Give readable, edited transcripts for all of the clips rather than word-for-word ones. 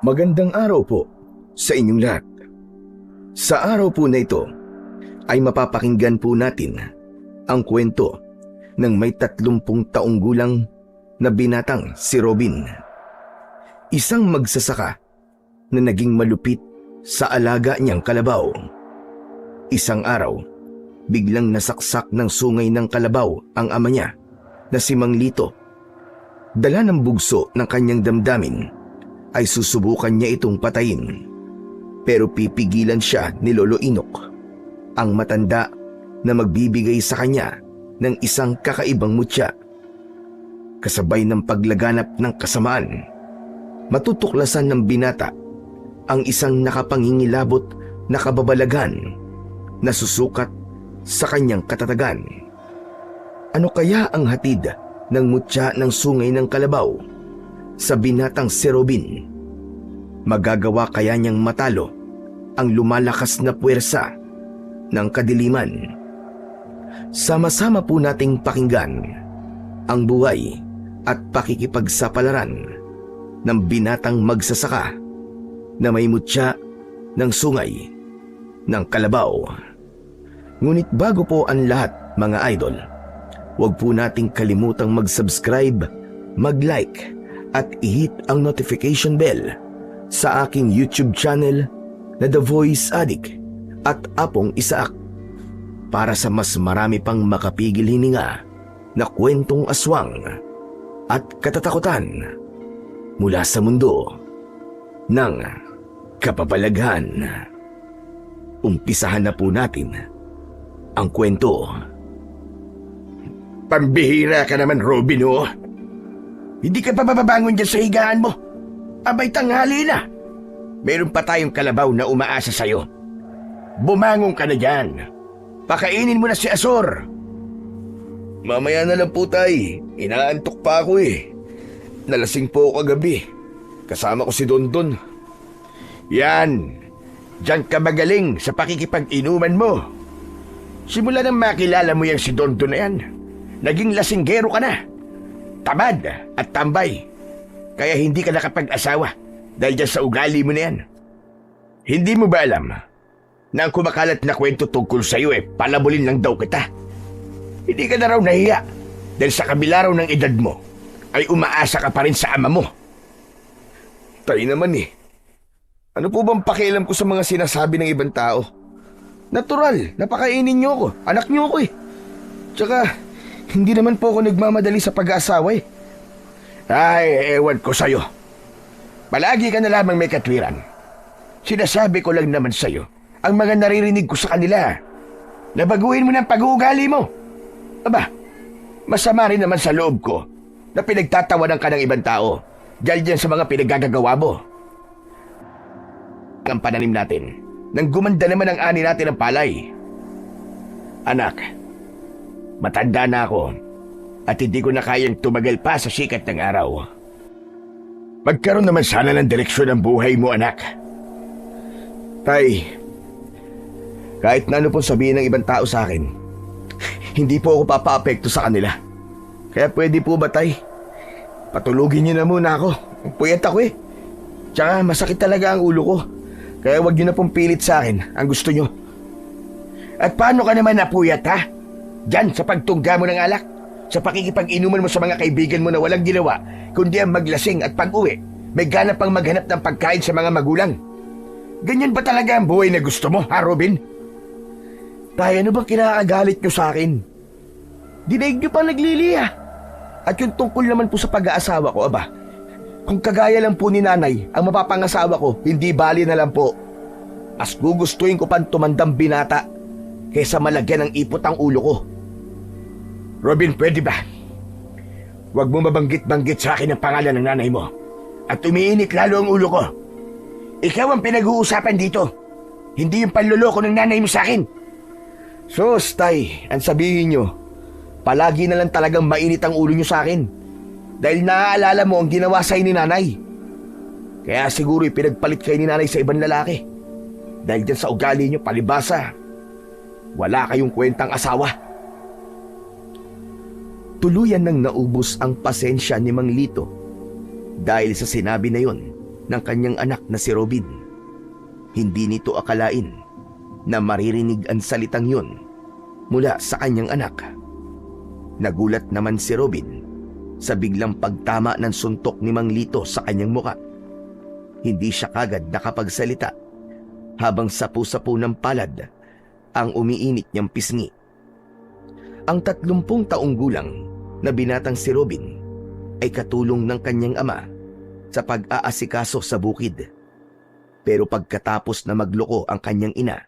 Magandang araw po sa inyong lahat. Sa araw po na ito ay mapapakinggan po natin ang kwento ng may 30 taong gulang na binatang si Robin. Isang magsasaka na naging malupit sa alaga niyang kalabaw. Isang araw, biglang nasaksak ng sungay ng kalabaw ang ama niya na si Mang Lito. Dala ng bugso ng kanyang damdamin ay susubukan niya itong patayin. Pero pipigilan siya ni Lolo Inok, ang matanda na magbibigay sa kanya ng isang kakaibang mutya. Kasabay ng paglaganap ng kasamaan, matutuklasan ng binata ang isang nakapangingilabot na kababalagan na susukat sa kanyang katatagan. Ano kaya ang hatid ng mutya ng sungay ng kalabaw sa binatang si Robin? Magagawa kaya niyang matalo ang lumalakas na puwersa ng kadiliman? Sama-sama po nating pakinggan ang buhay at pakikipagsapalaran ng binatang magsasaka na may mutya ng sungay ng kalabaw. Ngunit bago po ang lahat, mga idol, huwag po nating kalimutang mag-subscribe, mag-like at i-hit ang notification bell sa aking YouTube channel na The Voice Addict at Apong Isaak para sa mas marami pang makapigil hininga na kwentong aswang at katatakutan mula sa mundo ng kababalaghan. Umpisahan na po natin ang kwento. Pambihira ka naman, Robin, oh. Hindi ka pa babangon dyan sa higaan mo. Abay, tanghali na. Meron pa tayong kalabaw na umaasa sa'yo. Bumangon ka na dyan. Pakainin mo na si Azor. Mamaya na lang po, tay. Inaantok pa ako eh. Nalasing po ako kagabi. Kasama ko si Dondon. Yan. Diyan ka magaling sa pakikipag-inuman mo. Simula nang makilala mo yung si Dondon na yan, naging lasinggero ka na. Tamad at tambay. Kaya hindi ka nakapag-asawa dahil dyan sa ugali mo na yan. Hindi mo ba alam na ang kumakalat na kwento tungkol sa'yo palabulin lang daw kita? Hindi ka na raw nahiya dahil sa kabila raw ng edad mo ay umaasa ka pa rin sa ama mo. Tay naman eh. Ano po bang pakialam ko sa mga sinasabi ng ibang tao? Natural, napakainin niyo ako. Anak niyo ako eh. Tsaka, hindi naman po ako nagmamadali sa pag-aasawa eh. Ay, ewan ko sa'yo. Palagi ka na lamang may katwiran. Sinasabi ko lang naman sa'yo ang mga naririnig ko sa kanila. Nabaguhin mo ng pag-uugali mo. Aba, masama rin naman sa loob ko na pinagtatawanan ka ng ibang tao dahil dyan sa mga pinaggagawa mo. Ang pananim natin nang gumanda naman ang ani natin ng palay. Anak, matanda na ako at hindi ko na kayang tumagal pa sa sikat ng araw. Magkaroon naman sana ng direksyon ang buhay mo, anak. Tay, kahit na ano pong sabihin ng ibang tao sa akin, hindi po ako papaapekto sa kanila. Kaya pwede po ba, tay? Patulugin niyo na muna ako. Puyat ako eh. Tsaka masakit talaga ang ulo ko. Kaya wag niyo na pong pilit sa akin ang gusto niyo. At paano ka naman napuyat, ha? Diyan sa pagtungga mo ng alak? Sa pakikipag-inuman mo sa mga kaibigan mo na walang ginawa, kundi ang maglasing at pag-uwi, may gana pang maghanap ng pagkain sa mga magulang. Ganyan ba talaga ang buhay na gusto mo, ha, Robin? Tay, ano bang kinakagalit niyo sa akin? Dinaig niyo pa nagliliya. At yung tungkol naman po sa pag-aasawa ko, aba, kung kagaya lang po ni nanay ang mapapangasawa ko, hindi bali na lang po. Mas gugustuhin ko pang tumandang binata kaysa malagyan ng ipot ang ulo ko. Robin, pwede ba? Huwag mo mabanggit-banggit sa akin ang pangalan ng nanay mo at umiinit lalo ang ulo ko. Ikaw ang pinag-uusapan dito, hindi yung panloloko ng nanay mo sa akin. Sus, tay, ang sabihin nyo, palagi na lang talagang mainit ang ulo nyo sa akin dahil naaalala mo ang ginawa sa'yo ni nanay. Kaya siguro pinagpalit kayo ni nanay sa ibang lalaki dahil dyan sa ugali nyo, palibasa, wala kayong kwentang asawa. Tuluyan nang naubos ang pasensya ni Mang Lito dahil sa sinabi na yon ng kanyang anak na si Robin. Hindi nito akalain na maririnig ang salitang yun mula sa kanyang anak. Nagulat naman si Robin sa biglang pagtama ng suntok ni Mang Lito sa kanyang muka. Hindi siya kagad nakapagsalita habang sapu-sapu ng palad ang umiinit niyang pisngi. Ang 30 taong gulang na binatang si Robin ay katulong ng kanyang ama sa pag-aasikaso sa bukid. Pero pagkatapos na magloko ang kanyang ina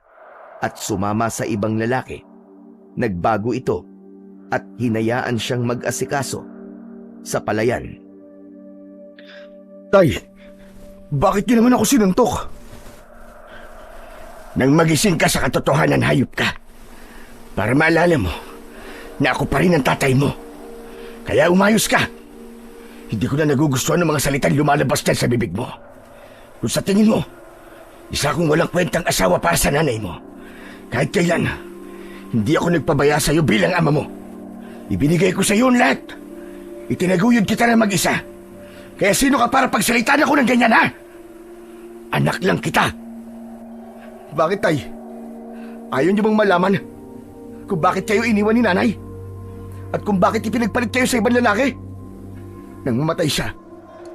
at sumama sa ibang lalaki, nagbago ito at hinayaan siyang mag-asikaso sa palayan. Tay, bakit niyo naman ako sinuntok? Nang magising ka sa katotohanan, hayop ka. Para maalala mo na ako pa rin ang tatay mo. Kaya umayos ka. Hindi ko na nagugustuhan ng mga salitang lumalabas dyan sa bibig mo. Kung sa tingin mo, isa akong walang kwentang asawa para sa nanay mo. Kahit kailan, hindi ako nagpabaya sa iyo bilang ama mo. Ibinigay ko sa iyo ang lahat. Itinaguyod kita na mag-isa. Kaya sino ka para pagsalitaan ako ng ganyan, ha? Anak lang kita. Bakit, tay? Ayaw niyo bang malaman kung bakit kayo iniwan ni nanay? At kung bakit ipinagpalit kayo sa ibang lalaki? Nang mamatay siya,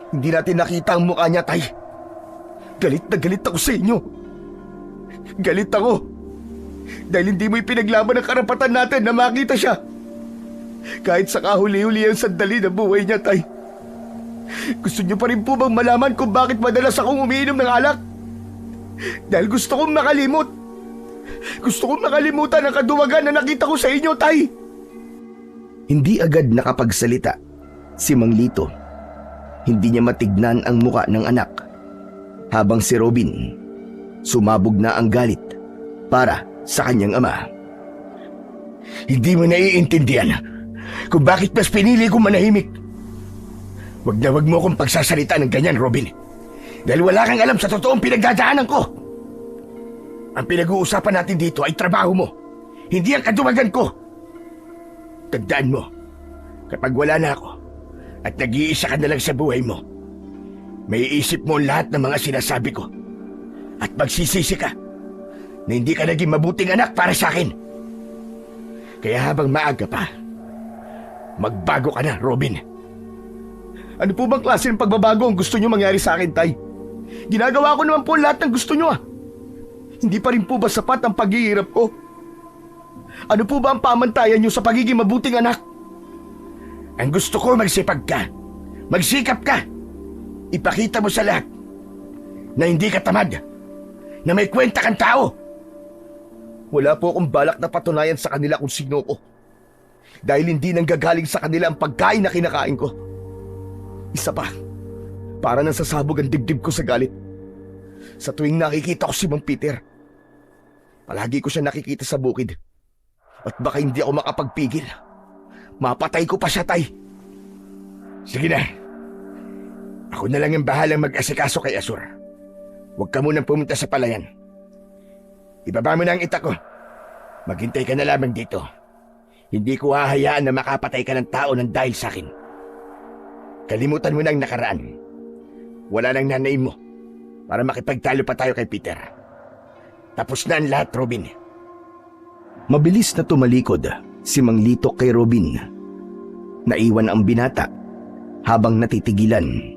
hindi natin nakita ang mukha niya, tay. Galit na galit ako sa inyo. Galit ako. Dahil hindi mo ipinaglaban ang karapatan natin na makita siya. Kahit sa kahuli-huli ang sandali na buhay niya, tay. Gusto niyo pa rin po bang malaman kung bakit madalas akong umiinom ng alak? Dahil gusto kong makalimot. Gusto kong makalimutan ang kaduwagan na nakita ko sa inyo, tay. Hindi agad nakapagsalita si Mang Lito. Hindi niya matignan ang muka ng anak. Habang si Robin, sumabog na ang galit para sa kanyang ama. Hindi mo naiintindihan kung bakit mas pinili kong manahimik. Wag na wag mo akong pagsasalita ng ganyan, Robin. Dahil wala kang alam sa totoong pinagdadaanan ko. Ang pinag-uusapan natin dito ay trabaho mo, hindi ang kaduwagan ko. Tandaan mo, kapag wala na ako at nag-iisa ka na lang sa buhay mo, may isip mo lahat ng mga sinasabi ko at magsisisi ka na hindi ka naging mabuting anak para sa akin. Kaya habang maaga pa, magbago ka na, Robin. Ano po bang klase ng pagbabago ang gusto nyo mangyari sa akin, tay? Ginagawa ko naman po lahat ng gusto nyo, ah. Hindi pa rin po ba sapat ang paghihirap ko? Ano po ba ang pamantayan nyo sa pagiging mabuting anak? Ang gusto ko, magsipag ka. Magsikap ka. Ipakita mo sa lahat na hindi ka tamad, na may kwenta kang tao. Wala po akong balak na patunayan sa kanila kung sino ko. Dahil hindi nanggagaling sa kanila ang pagkain na kinakain ko. Isa pa, para nang sasabog ang dibdib ko sa galit. Sa tuwing nakikita ko si Mang Peter, palagi ko siya nakikita sa bukid. At baka hindi ako makapagpigil. Mapatay ko pa siya, tay. Sige na. Ako na lang ang bahalang mag-asikaso kay Asur. Huwag ka munang pumunta sa palayan. Ibaba mo na ang itak ko. Maghintay ka na lamang dito. Hindi ko hahayaan na makapatay ka ng tao ng dahil sa akin. Kalimutan mo na ang nakaraan. Wala nang nanay mo para makipagtalo pa tayo kay Peter. Tapos na ang lahat, Robin. Mabilis na tumalikod si Mang Lito kay Robin. Naiwan ang binata habang natitigilan.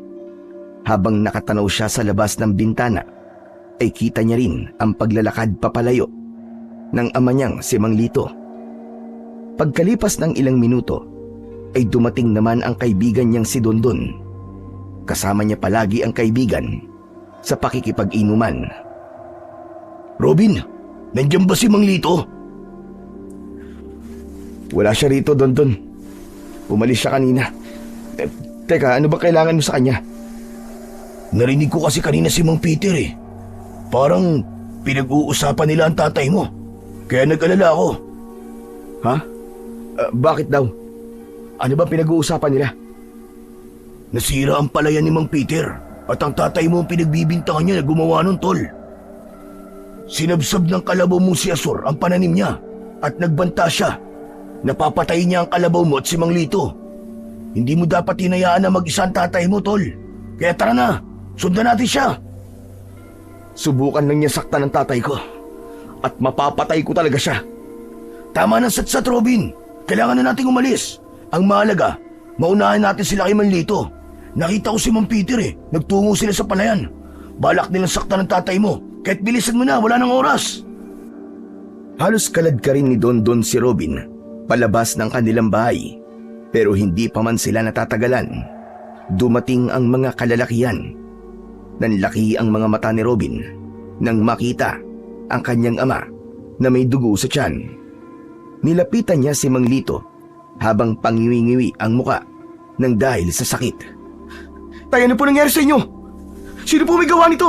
Habang nakatanaw siya sa labas ng bintana, ay kita niya rin ang paglalakad papalayo ng ama niyang si Mang Lito. Pagkalipas ng ilang minuto, ay dumating naman ang kaibigan niyang si Dondon. Kasama niya palagi ang kaibigan sa pakikipag-inuman. Robin, nandiyan ba si Mang Lito? Wala siya rito, Dondon. Umalis siya kanina. Teka, ano ba kailangan mo sa kanya? Narinig ko kasi kanina si Mang Peter eh. Parang pinag-uusapan nila ang tatay mo. Kaya nag-alala ako. Ha? Bakit daw? Ano ba pinag-uusapan nila? Nasira ang palayan ni Mang Peter at ang tatay mo ang pinagbibintangan niya na gumawa nun, tol. Sinabsab ng kalabaw mo si Asur ang pananim niya at nagbanta siya. Napapatayin niya ang kalabaw mo at si Mang Lito. Hindi mo dapat hinayaan na mag-isa ang tatay mo, tol. Kaya tara na, Sundan natin siya. Subukan lang niya saktan ng tatay ko. At mapapatay ko talaga siya. Tama ng satsat, Robin. Kailangan na nating umalis. Ang mahalaga, maunahan natin sila kay Manlito. Nakita ko si Mang Peter Nagtungo sila sa palayan. Balak nilang saktan ng tatay mo. Kahit bilisan mo na, wala nang oras. Halos kalad ka rin ni Dondon si Robin palabas ng kanilang bahay. Pero hindi pa man sila natatagalan. Dumating ang mga kalalakihan. Nanlaki ang mga mata ni Robin nang makita ang kanyang ama na may dugo sa tiyan. Nilapitan niya si Mang Lito habang pangiwi-ngiwi ang muka nang dahil sa sakit. Tay, ano po nangyari sa inyo? Sino po may gawa nito?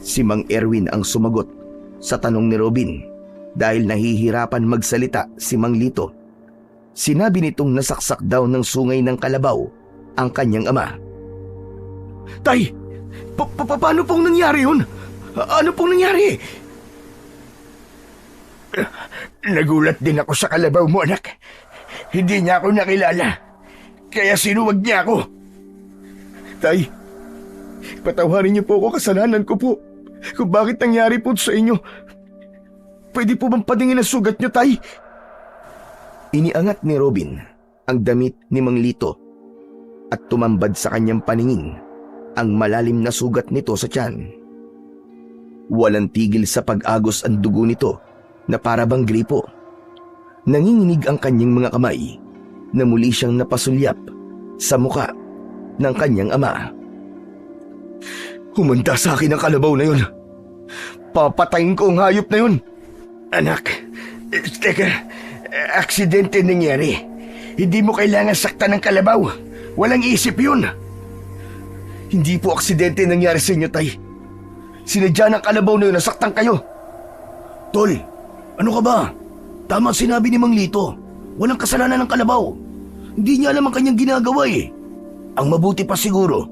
Si Mang Erwin ang sumagot sa tanong ni Robin dahil nahihirapan magsalita si Mang Lito. Sinabi nitong nasaksak daw ng sungay ng kalabaw ang kanyang ama. Tay, paano pong nangyari yun? Ano pong nangyari? Nagulat din ako sa kalabaw mo, anak. Hindi niya ako nakilala. Kaya sinuwag niya ako. Tay, patawarin niyo po ako, kasalanan ko po. Kung bakit nangyari po sa inyo. Pwede po bang padingin ang sugat niyo, Tay? Iniangat ni Robin ang damit ni Mang Lito at tumambad sa kanyang paningin ang malalim na sugat nito sa tiyan. Walang tigil sa pag-agos ang dugo nito na para bang gripo. Nanginginig ang kanyang mga kamay na muli siyang napasulyap sa muka ng kanyang ama. Humanda sa akin ang kalabaw na yun. Papatayin ko ang hayop na yun. Anak, teka, aksidente nangyari. Hindi mo kailangan saktan ng kalabaw. Walang isip yun. Hindi po aksidente nangyari sa inyo, Tay. Sinadya ng kalabaw na yun, nasaktan kayo. Tol, ano ka ba? Tama ang sinabi ni Mang Lito. Walang kasalanan ng kalabaw. Hindi niya alam ang kanyang ginagawa Ang mabuti pa siguro,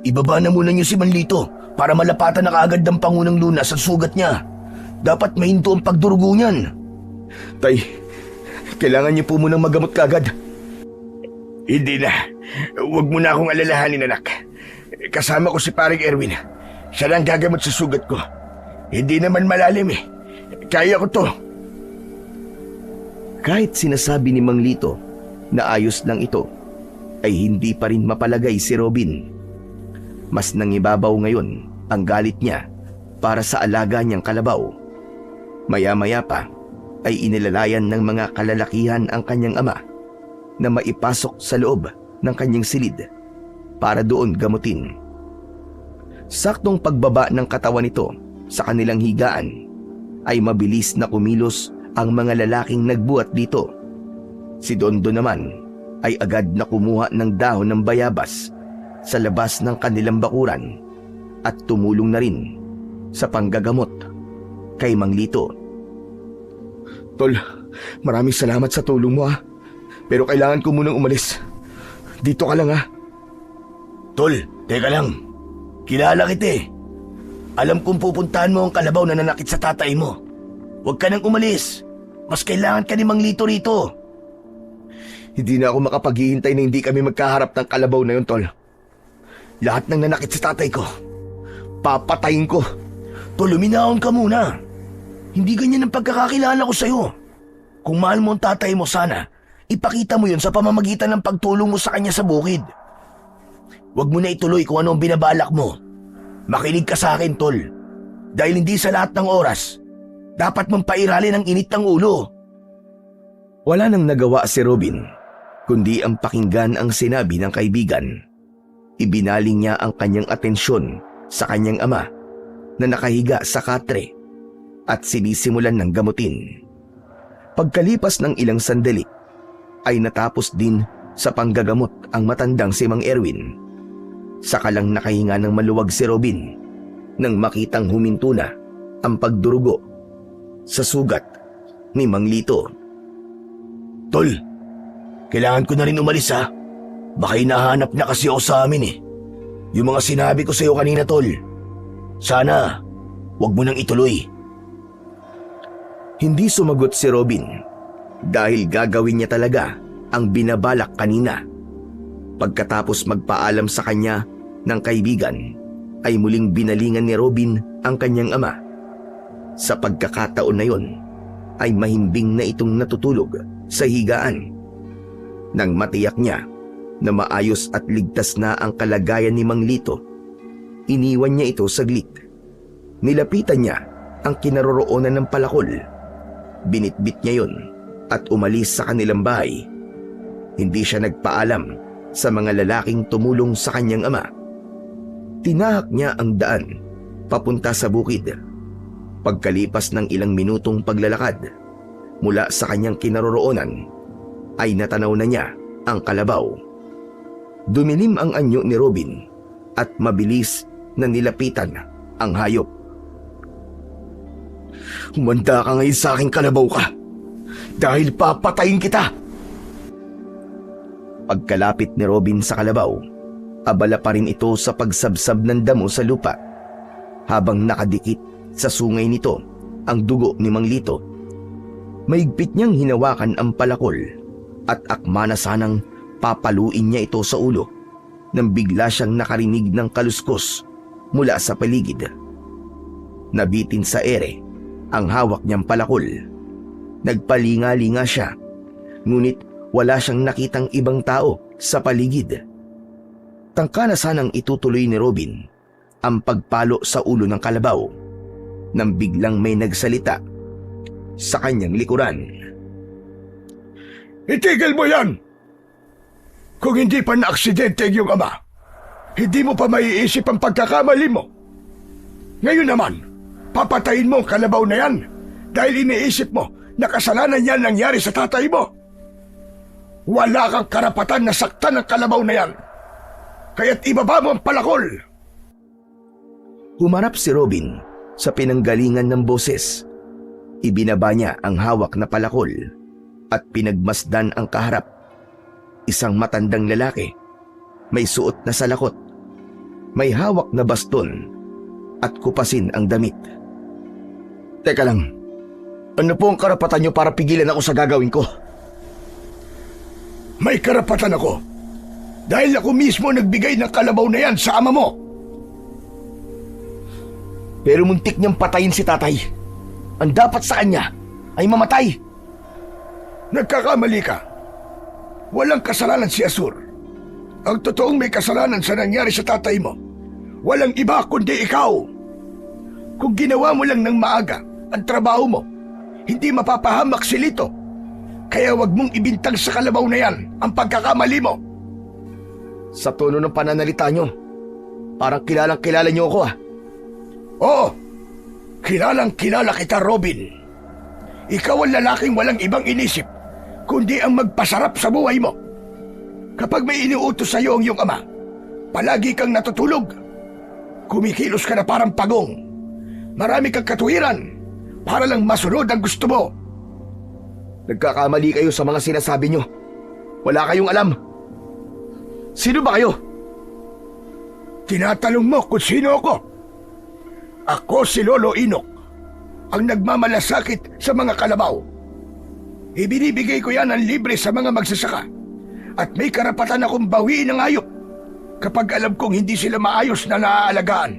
ibaba na muna niyo si Mang Lito para malapatan na kaagad ng Pangunang Luna sa sugat niya. Dapat mahinto ang pagdurugo niyan. Tay, kailangan niyo po munang magamot kaagad. Hindi na. Huwag mo na akong alalahanin, anak. Kasama ko si Paring Erwin. Siya lang gagamot sa sugat ko. Hindi naman malalim Kaya ko to. Kahit sinasabi ni Mang Lito na ayos lang ito, ay hindi pa rin mapalagay si Robin. Mas nangibabaw ngayon ang galit niya para sa alaga niyang kalabaw. Maya-maya pa ay inilalayan ng mga kalalakihan ang kanyang ama na maipasok sa loob ng kanyang silid para doon gamutin. Saktong pagbaba ng katawan nito sa kanilang higaan ay mabilis na kumilos ang mga lalaking nagbuhat dito. Si Dondo naman ay agad na kumuha ng dahon ng bayabas sa labas ng kanilang bakuran at tumulong na rin sa panggagamot kay Mang Lito. Tol, maraming salamat sa tulong mo Pero kailangan ko munang umalis. Dito ka lang Tol, teka lang. Kilala kita Alam kong pupuntahan mo ang kalabaw na nanakit sa tatay mo. Huwag ka nang umalis. Mas kailangan ka ni Mang Lito rito. Hindi na ako makapaghihintay na hindi kami magkaharap ng kalabaw na yun, Tol. Lahat ng nanakit sa tatay ko, papatayin ko. Tol, luminahon ka muna. Hindi ganyan ang pagkakakilala ko sa'yo. Kung mahal mo ang tatay mo, sana ipakita mo yun sa pamamagitan ng pagtulong mo sa kanya sa bukid. Huwag mo na ituloy kung ano ang binabalak mo. Makinig ka sa akin, Tol. Dahil hindi sa lahat ng oras, dapat mong pairalin ang init ng ulo. Wala nang nagawa si Robin, kundi ang pakinggan ang sinabi ng kaibigan. Ibinaling niya ang kanyang atensyon sa kanyang ama na nakahiga sa katre at sinisimulan ng gamutin. Pagkalipas ng ilang sandali, ay natapos din sa panggagamot ang matandang si Mang Erwin. Saka lang nakahinga ng maluwag si Robin nang makitang huminto na ang pagdurugo sa sugat ni Mang Lito. Tol, kailangan ko na rin umalis Baka hinahanap na kasi ako sa amin Yung mga sinabi ko sa'yo kanina, Tol. Sana, wag mo nang ituloy. Hindi sumagot si Robin dahil gagawin niya talaga ang binabalak kanina. Pagkatapos magpaalam sa kanya ng kaibigan ay muling binalingan ni Robin ang kanyang ama. Sa pagkakataon na yon ay mahimbing na itong natutulog sa higaan. Nang matiyak niya na maayos at ligtas na ang kalagayan ni Mang Lito, iniwan niya ito saglit. Nilapitan niya ang kinaroroonan ng palakol. Binitbit niya yon at umalis sa kanilang bahay. Hindi siya nagpaalam sa mga lalaking tumulong sa kanyang ama. Tinahak niya ang daan papunta sa bukid. Pagkalipas ng ilang minutong paglalakad mula sa kanyang kinaroroonan, ay natanaw na niya ang kalabaw. Dumilim ang anyo ni Robin at mabilis na nilapitan ang hayop. "Humanda ka ngayon sa aking kalabaw ka, dahil papatayin kita!" Pagkalapit ni Robin sa kalabaw, abala pa rin ito sa pagsabsab ng damo sa lupa, habang nakadikit sa sungay nito ang dugo ni Mang Lito. Mahigpit niyang hinawakan ang palakol at akma na sanang papaluin niya ito sa ulo nang bigla siyang nakarinig ng kaluskos mula sa paligid. Nabitin sa ere ang hawak niyang palakol. Nagpalinga-linga siya, ngunit wala siyang nakitang ibang tao sa paligid. Tangka na sanang itutuloy ni Robin ang pagpalo sa ulo ng kalabaw nang biglang may nagsalita sa kanyang likuran. "Itigil mo yan! Kung hindi pa na-aksidente ang iyong ama, hindi mo pa maiisip ang pagkakamali mo. Ngayon naman, papatayin mo ang kalabaw na yan dahil iniisip mo na kasalanan yan nangyari sa tatay mo. Wala kang karapatan na saktan ang kalabaw na yan, kaya't ibaba mo ang palakol!" Humarap si Robin sa pinanggalingan ng boses. Ibinaba niya ang hawak na palakol at pinagmasdan ang kaharap. Isang matandang lalaki, may suot na salakot, may hawak na baston at kupasin ang damit. "Teka lang, ano po ang karapatan niyo para pigilan ako sa gagawin ko?" "May karapatan ako dahil ako mismo nagbigay ng kalabaw na yan sa ama mo." "Pero muntik niyang patayin si tatay. Ang dapat sa kanya ay mamatay." "Nagkakamali ka. Walang kasalanan si Asur. Ang totoong may kasalanan sa nangyari sa tatay mo, walang iba kundi ikaw. Kung ginawa mo lang ng maaga ang trabaho mo, hindi mapapahamak si Lito. Kaya wag mong ibintang sa kalabaw na yan ang pagkakamali mo." Sa tono ng pananalita niyo, parang kilalang-kilala niyo ako ah. "Oo, kilalang-kilala kita, Robin. Ikaw ang lalaking walang ibang inisip kundi ang magpasarap sa buhay mo. Kapag may iniutos sa iyo ang iyong ama, palagi kang natutulog. Kumikilos ka na parang pagong. Marami kang katuwiran para lang masunod ang gusto mo." Nagkakamali kayo sa mga sinasabi niyo. Wala kayong alam. Sino ba kayo? "Tinatanong mo kung sino ako? Ako si Lolo Inok, ang nagmamalasakit sa mga kalabaw. Ibinibigay ko yan ang libre sa mga magsasaka at may karapatan akong bawiin ang hayop kapag alam kong hindi sila maayos na naaalagaan.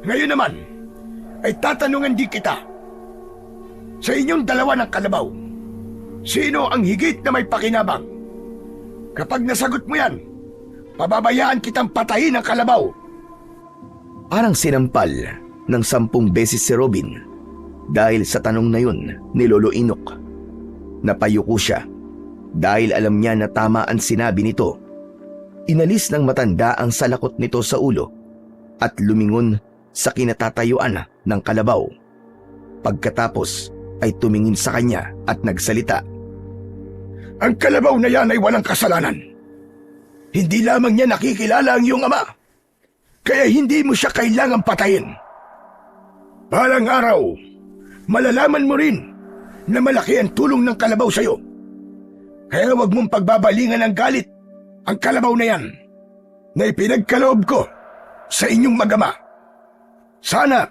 Ngayon naman, ay tatanungan din kita. Sa inyong dalawa ng kalabaw, sino ang higit na may pakinabang? Kapag nasagot mo yan, pababayaan kitang patayin ang kalabaw." Parang sinampal ng 10 beses si Robin dahil sa tanong na yun ni Lolo Inok. Napayuko siya dahil alam niya na tama ang sinabi nito. Inalis ng matanda ang salakot nito sa ulo at lumingon sa kinatatayuan ng kalabaw. Pagkatapos ay tumingin sa kanya at nagsalita. "Ang kalabaw na yan ay walang kasalanan. Hindi lamang niya nakikilala ang iyong ama, kaya hindi mo siya kailangang patayin. Balang araw, malalaman mo rin na malaki ang tulong ng kalabaw sa iyo. Kaya wag mong pagbabalingan ng galit ang kalabaw na yan na ipinagkaloob ko sa inyong mag-ama. Sana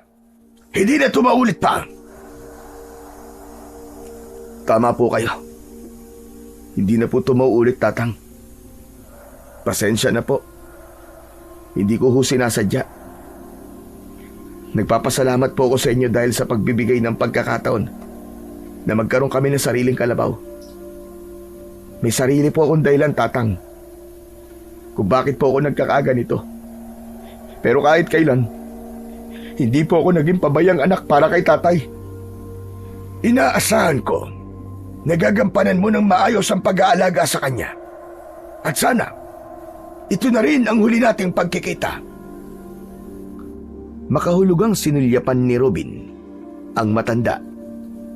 hindi na tumaulit pa." Tama po kayo. Hindi na po ito mauulit, Tatang. Pasensya na po. Hindi ko ho sinasadya. Nagpapasalamat po ako sa inyo dahil sa pagbibigay ng pagkakataon na magkaroon kami ng sariling kalabaw. May sarili po akong dahilan, Tatang, kung bakit po ako nagkakaganito. Pero kahit kailan, hindi po ako naging pabayang anak para kay tatay. Inaasahan ko, nagagampanan mo ng maayos ang pag-aalaga sa kanya. At sana, ito na rin ang huli nating pagkikita. Makahulugang sinulyapan ni Robin ang matanda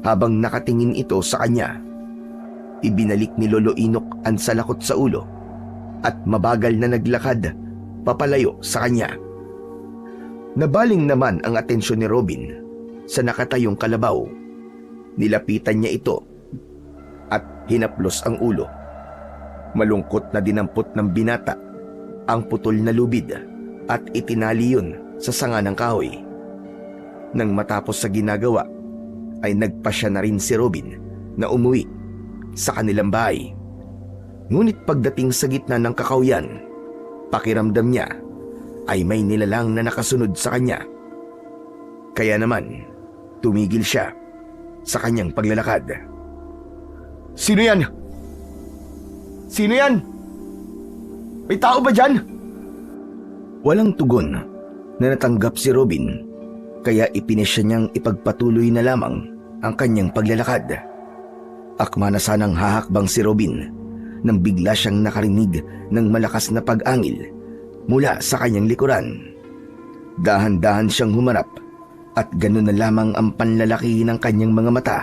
habang nakatingin ito sa kanya. Ibinalik ni Lolo Inok ang salakot sa ulo at mabagal na naglakad papalayo sa kanya. Nabaling naman ang atensyon ni Robin sa nakatayong kalabaw. Nilapitan niya ito at hinaplos ang ulo. Malungkot na dinampot ng binata ang putol na lubid at itinali yun sa sanga ng kahoy. Nang matapos sa ginagawa, ay nagpasya na rin si Robin na umuwi sa kanilang bahay. Ngunit pagdating sa gitna ng kakawyan, pakiramdam niya ay may nilalang na nakasunod sa kanya. Kaya naman, tumigil siya sa kanyang paglalakad. Sino yan? Sino yan? May tao ba dyan? Walang tugon na natanggap si Robin, kaya ipinisya niyang ipagpatuloy na lamang ang kanyang paglalakad. Akma na sanang hahakbang si Robin nang bigla siyang nakarinig ng malakas na pag-angil mula sa kanyang likuran. Dahan-dahan siyang humarap at ganun na lamang ang panlalaki ng kanyang mga mata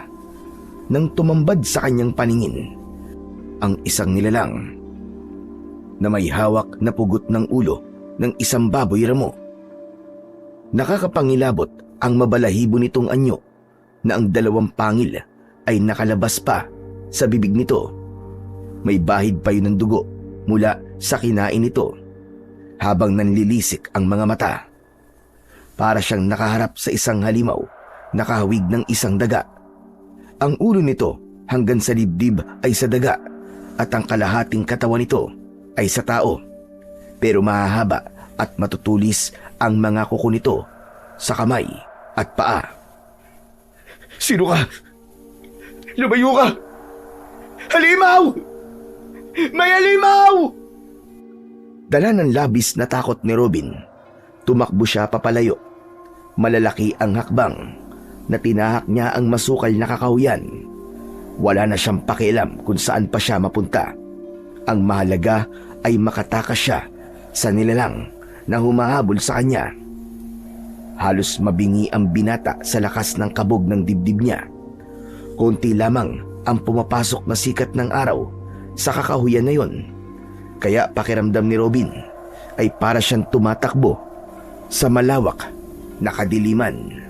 nang tumambad sa kanyang paningin ang isang nilalang na may hawak na pugot ng ulo ng isang baboy ramo. Nakakapangilabot ang mabalahibo nitong anyo na ang dalawang pangil ay nakalabas pa sa bibig nito. May bahid pa yun ng dugo mula sa kinain nito habang nanlilisik ang mga mata. Para siyang nakaharap sa isang halimaw na kahawig ng isang daga. Ang ulo nito hanggang sa dibdib ay sa daga at ang kalahating katawan nito ay sa tao. Pero mahahaba at matutulis ang mga kuko nito sa kamay at paa. Sino ka? Lumayo ka! Halimaw! May halimaw! Dala ng labis na takot ni Robin, tumakbo siya papalayo. Malalaki ang hakbang na tinahak niya ang masukal na kakahuyan. Wala na siyang pakialam kung saan pa siya mapunta. Ang mahalaga ay makatakas siya sa nilalang na humahabol sa kanya. Halos mabingi ang binata sa lakas ng kabog ng dibdib niya. Konti lamang ang pumapasok na sikat ng araw sa kakahuyan na yon. Kaya pakiramdam ni Robin ay para siyang tumatakbo sa malawak na kadiliman.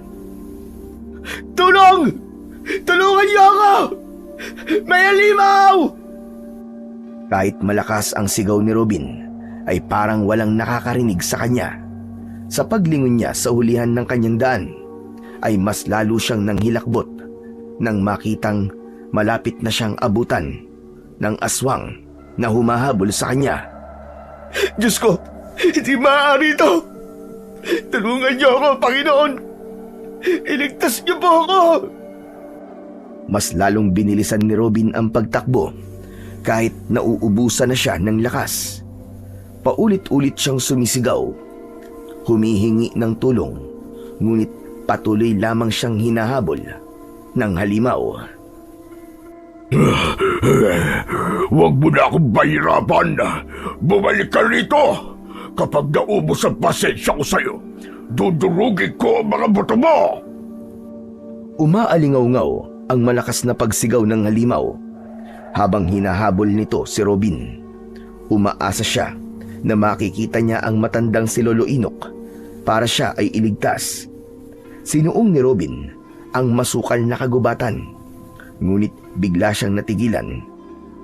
Tulong! Tulungan niyo ako! May halimaw! Kahit malakas ang sigaw ni Robin, ay parang walang nakakarinig sa kanya. Sa paglingon niya sa hulihan ng kanyang daan, ay mas lalo siyang nanghilakbot nang makitang malapit na siyang abutan ng aswang na humahabol sa kanya. Diyos ko, hindi maaari ito! Tulungan niyo ako, Panginoon! Iligtas niyo po ako! Mas lalong binilisan ni Robin ang pagtakbo kahit nauubusan na siya ng lakas. Paulit-ulit siyang sumisigaw, humihingi ng tulong, ngunit patuloy lamang siyang hinahabol ng halimaw. Huwag mo na akong bahirapan. Bumalik ka rito. Kapag naubos ang pasensya ko sa'yo, dudurugin ko ang mga buto mo. Umaalingaw-ngaw ang malakas na pagsigaw ng halimaw. Habang hinahabol nito si Robin, umaasa siya na makikita niya ang matandang si Lolo Inok para siya ay iligtas. Sinuong ni Robin ang masukal na kagubatan, ngunit bigla siyang natigilan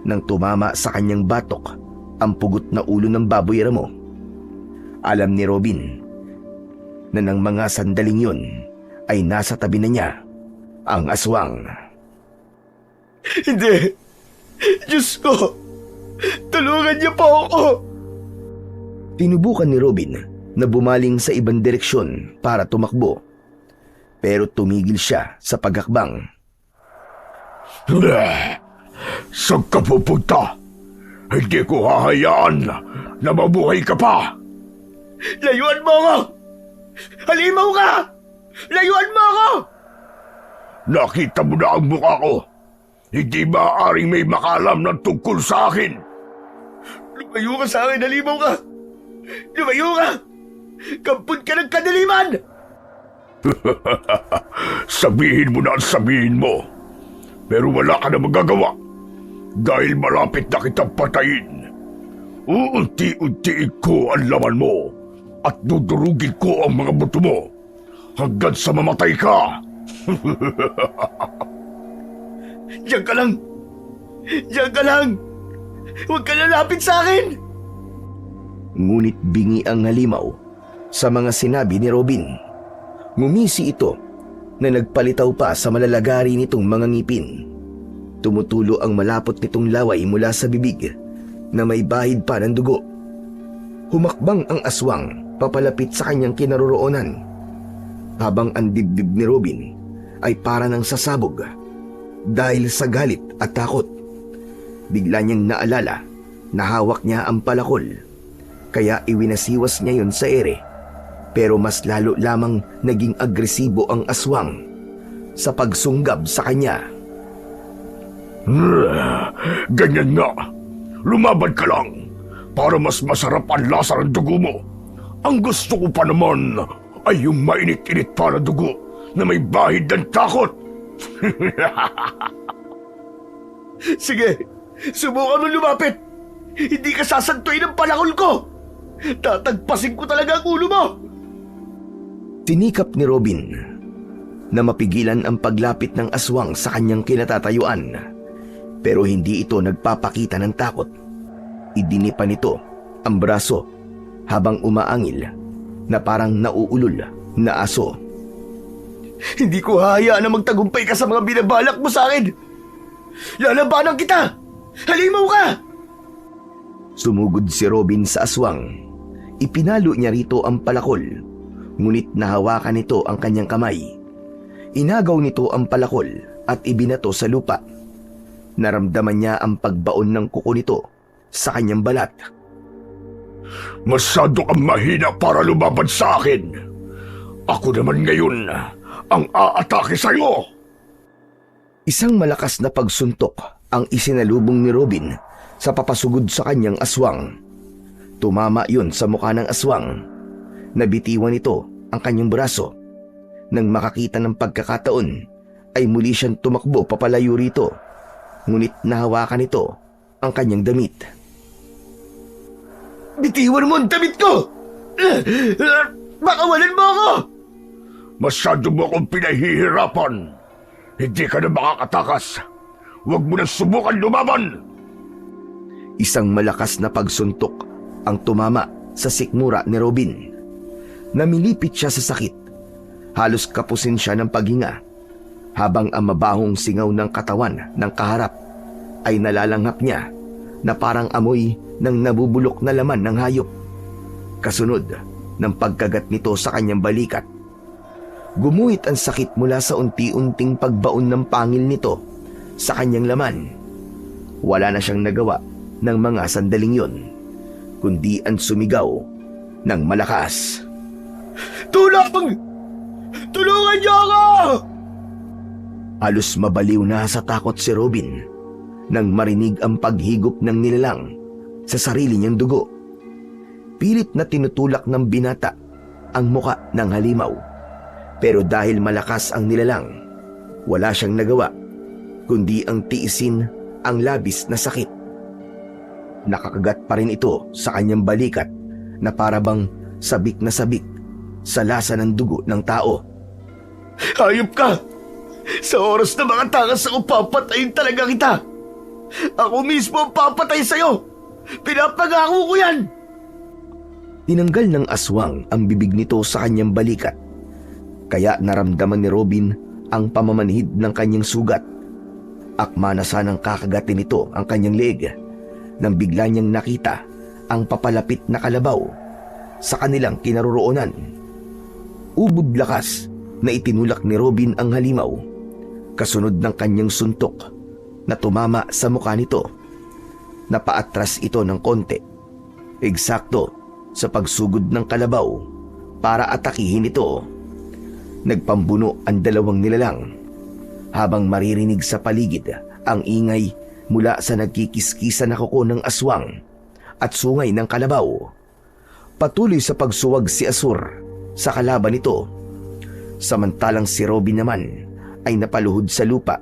nang tumama sa kanyang batok ang pugot na ulo ng baboy ramo. Alam ni Robin na ng mga sandaling yun ay nasa tabi na niya ang aswang. Hindi! Diyos ko! Tulungan niyo po ako! Tinubukan ni Robin na bumaling sa ibang direksyon para tumakbo. Pero tumigil siya sa paghakbang. Saan ka pupunta? Hindi ko hahayaan na mabuhay ka pa! Layuan mo ako! Halimaw ka! Layuan mo ako! Nakita mo na ang mukha ko. Hindi maaaring may makalam ng tungkol sa akin. Lumayo ka sa akin, halimaw ka! Lumayo ka! Kampun ka ng kadiliman! Sabihin mo na ang sabihin mo. Pero wala ka na magagawa. Dahil malapit na kitang patayin. Uunti-untiin ko ang laman mo at dudurugin ko ang mga buto mo hanggang sa mamatay ka. Diyan ka lang! Diyan ka lang! Huwag ka lalapit sa akin! Ngunit bingi ang halimaw sa mga sinabi ni Robin. Ngumisi ito na nagpalitaw pa sa malalagari nitong mga ngipin. Tumutulo ang malapot nitong laway mula sa bibig na may bahid pa ng dugo. Humakbang ang aswang papalapit sa kanyang kinaroroonan, habang ang dibdib ni Robin ay para ng sasabog dahil sa galit at takot. Bigla niyang naalala na hawak niya ang palakol, kaya iwinasiwas niya yun sa ere. Pero mas lalo lamang naging agresibo ang aswang sa pagsunggab sa kanya. Ganyan nga. Lumaban ka lang para mas masarap ang lasa ng dugo mo. Ang gusto ko pa naman ay yung mainit-init pa na dugo na may bahid ng takot. Sige, subukan mo lumapit. Hindi ka sasantuin ng palakol ko. Tatagpasin ko talaga ang ulo mo. Tinikap ni Robin na mapigilan ang paglapit ng aswang sa kanyang kinatatayuan, pero hindi ito nagpapakita ng takot. Idinipa nito ang braso habang umaangil na parang nauulol na aso. Hindi ko hahayaan na magtagumpay ka sa mga binabalak mo sa akin. Lalabanan kita! Halimaw ka! Sumugod si Robin sa aswang. Ipinalo niya rito ang palakol, ngunit nahawakan nito ang kanyang kamay. Inagaw nito ang palakol at ibinato sa lupa. Naramdaman niya ang pagbaon ng kuko nito sa kanyang balat. Masyado kang mahina para lumaban sa akin. Ako naman ngayon ang aatake sa'yo. Isang malakas na pagsuntok ang isinalubong ni Robin sa papasugod sa kanyang aswang. Tumama yun sa mukha ng aswang. Nabitiwan ito ang kanyang braso. Nang makakita ng pagkakataon, ay muli siyang tumakbo papalayo rito. Ngunit nahawakan nito ang kanyang damit. Bitiwan mo ang damit ko! Makawalan mo ako! Masyado mo akong pinahihirapan. Hindi ka na makakatakas. Huwag mo na subukan lumaban! Isang malakas na pagsuntok ang tumama sa sikmura ni Robin. Namilipit siya sa sakit. Halos kapusin siya ng paghinga, habang ang mabahong singaw ng katawan ng kaharap ay nalalanghap niya na parang amoy ng nabubulok na laman ng hayop. Kasunod ng pagkagat nito sa kanyang balikat. Gumuhit ang sakit mula sa unti-unting pagbaon ng pangil nito sa kanyang laman. Wala na siyang nagawa ng mga sandaling yon, kundi ang sumigaw ng malakas. Tulong! Tulungan niyo ako! Halos mabaliw na sa takot si Robin nang marinig ang paghigop ng nilalang sa sarili niyang dugo. Pilit na tinutulak ng binata ang muka ng halimaw. Pero dahil malakas ang nilalang, wala siyang nagawa kundi ang tiisin ang labis na sakit. Nakakagat pa rin ito sa kanyang balikat na parabang sabik na sabik sa lasa ng dugo ng tao. Hayop ka! Sa oras na mga takas ako papatayin talaga kita! Ako mismo ang papatay sa'yo! Pinapangako ko yan! Tinanggal ng aswang ang bibig nito sa kanyang balikat, kaya naramdaman ni Robin ang pamamanhid ng kanyang sugat. Akma na sanang kakagatin nito ang kanyang leeg nang bigla niyang nakita ang papalapit na kalabaw sa kanilang kinaroroonan. Ubod lakas na itinulak ni Robin ang halimaw, kasunod ng kanyang suntok na tumama sa mukha nito. Napaatras ito ng konti, eksakto sa pagsugod ng kalabaw para atakihin ito. Nagpambuno ang dalawang nilalang habang maririnig sa paligid ang ingay mula sa nagkikiskisa na kuko ng aswang at sungay ng kalabaw. Patuloy sa pagsuwag si Azur sa kalaban nito, samantalang si Robin naman ay napaluhod sa lupa.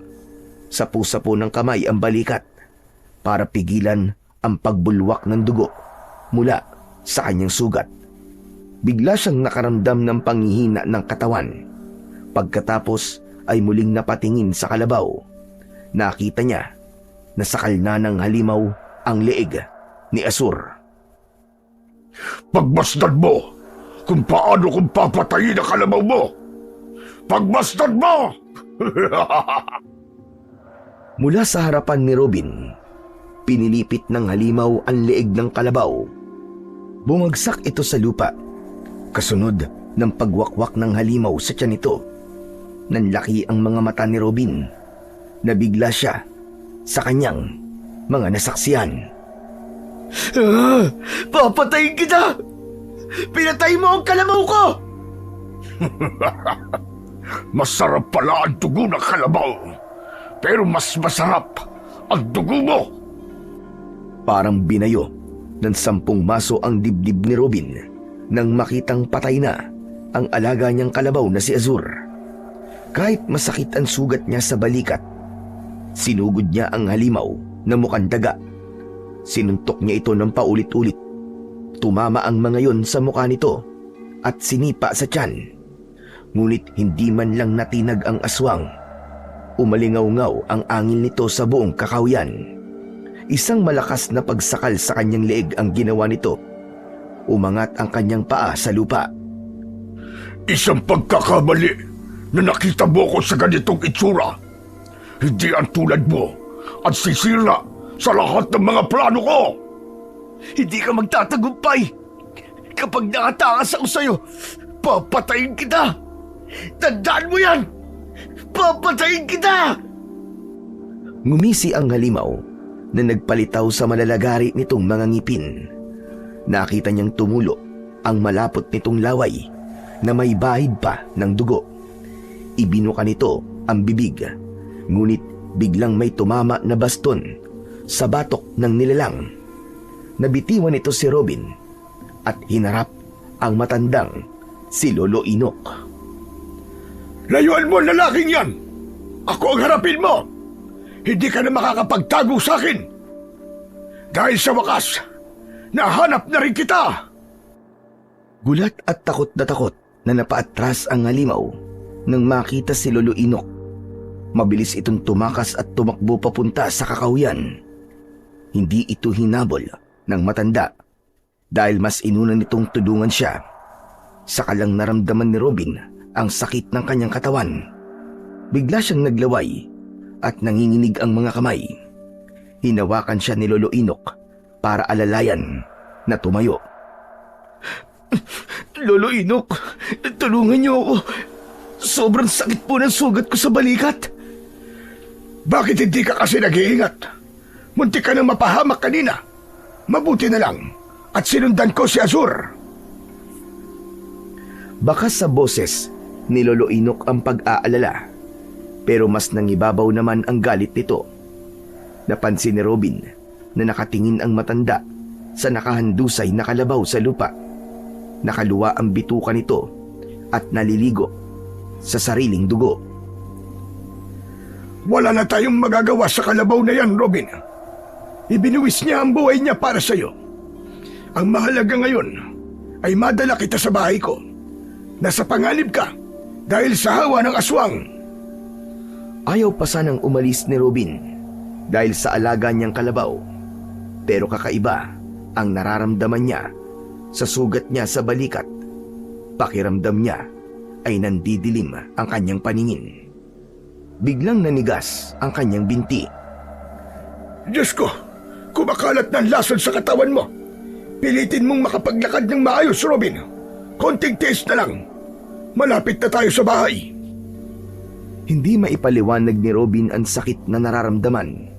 Sapu-sapu ng kamay ang balikat para pigilan ang pagbulwak ng dugo mula sa kanyang sugat. Bigla siyang nakaramdam ng panghihina ng katawan. Pagkatapos ay muling napatingin sa kalabaw. Nakita niya na sakal na ng halimaw ang leeg ni Azur. Pagmasdan mo kung paano kung papatayin ang kalabaw mo! Pagmasdan mo! Mula sa harapan ni Robin, pinilipit ng halimaw ang leeg ng kalabaw. Bumagsak ito sa lupa, kasunod ng pagwakwak ng halimaw sa tiyan nito. Nanlaki ang mga mata ni Robin. Nabigla siya sa kanyang mga nasaksihan. Papatayin kita! Pinatay mo ang kalabaw ko! Masarap pala ang dugo ng kalabaw, pero mas masarap ang dugo mo! Parang binayo ng 10 maso ang dibdib ni Robin nang makitang patay na ang alaga niyang kalabaw na si Azur. Kahit masakit ang sugat niya sa balikat, sinugod niya ang halimaw na mukhang daga. Sinuntok niya ito ng paulit-ulit. Tumama ang mga yon sa mukha nito at sinipa sa tiyan. Ngunit hindi man lang natinag ang aswang. Umalingaw-ngaw ang angin nito sa buong kakahuyan. Isang malakas na pagsakal sa kanyang leeg ang ginawa nito. Umangat ang kanyang paa sa lupa. Isang pagkakamali na nakita mo ko sa ganitong itsura. Hindi ang tulad mo at sisira sa lahat ng mga plano ko. Hindi ka magtatagumpay. Kapag nakatakas ako sa'yo, papatayin kita. Tandaan mo yan! Papatayin kita! Ngumisi ang halimaw na nagpalitaw sa malalagari nitong mga ngipin. Nakita niyang tumulo ang malapot nitong laway na may bahid pa ng dugo. Ibinuka nito ang bibig, ngunit biglang may tumama na baston sa batok ng nilalang. Nabitiwan nito si Robin at hinarap ang matandang si Lolo Inok. Layuan mo ang lalaking yan! Ako ang harapin mo! Hindi ka na makakapagtago sa akin! Dahil sa wakas, nahanap na rin kita! Gulat at takot na napaatras ang halimaw nang makita si Lolo Inok. Mabilis itong tumakas at tumakbo papunta sa kakahuyan. Hindi ito hinabol ng matanda dahil mas inuna nitong tulungan siya. Saka lang naramdaman ni Robin ang sakit ng kanyang katawan. Bigla siyang naglaway at nanginginig ang mga kamay. Hinawakan siya ni Lolo Inok para alalayan na tumayo. Lolo Inok, tulungan niyo ako. Sobrang sakit po ng sugat ko sa balikat. Bakit hindi ka kasi nag-iingat? Muntik ka nang mapahamak kanina. Mabuti na lang at sinundan ko si Azur. Baka sa boses ni Lolo Inok ang pag-aalala, pero mas nangibabaw naman ang galit nito. Napansin ni Robin na nakatingin ang matanda sa nakahandusay na kalabaw sa lupa. Nakaluwa ang bituka nito at naliligo sa sariling dugo. Wala na tayong magagawa sa kalabaw na yan, Robin. Ibinuwis niya ang buhay niya para sa'yo. Ang mahalaga ngayon ay madala kita sa bahay ko. Nasa panganib ka dahil sa hawa ng aswang. Ayaw pa sanang umalis ni Robin dahil sa alaga niyang kalabaw. Pero kakaiba ang nararamdaman niya sa sugat niya sa balikat. Pakiramdam niya ay nandidilim ang kanyang paningin. Biglang nanigas ang kanyang binti. Diyos ko, kumakalat ng lason sa katawan mo. Pilitin mong makapaglakad ng maayos, Robin. Konting tiis na lang. Malapit na tayo sa bahay. Hindi maipaliwanag ni Robin ang sakit na nararamdaman.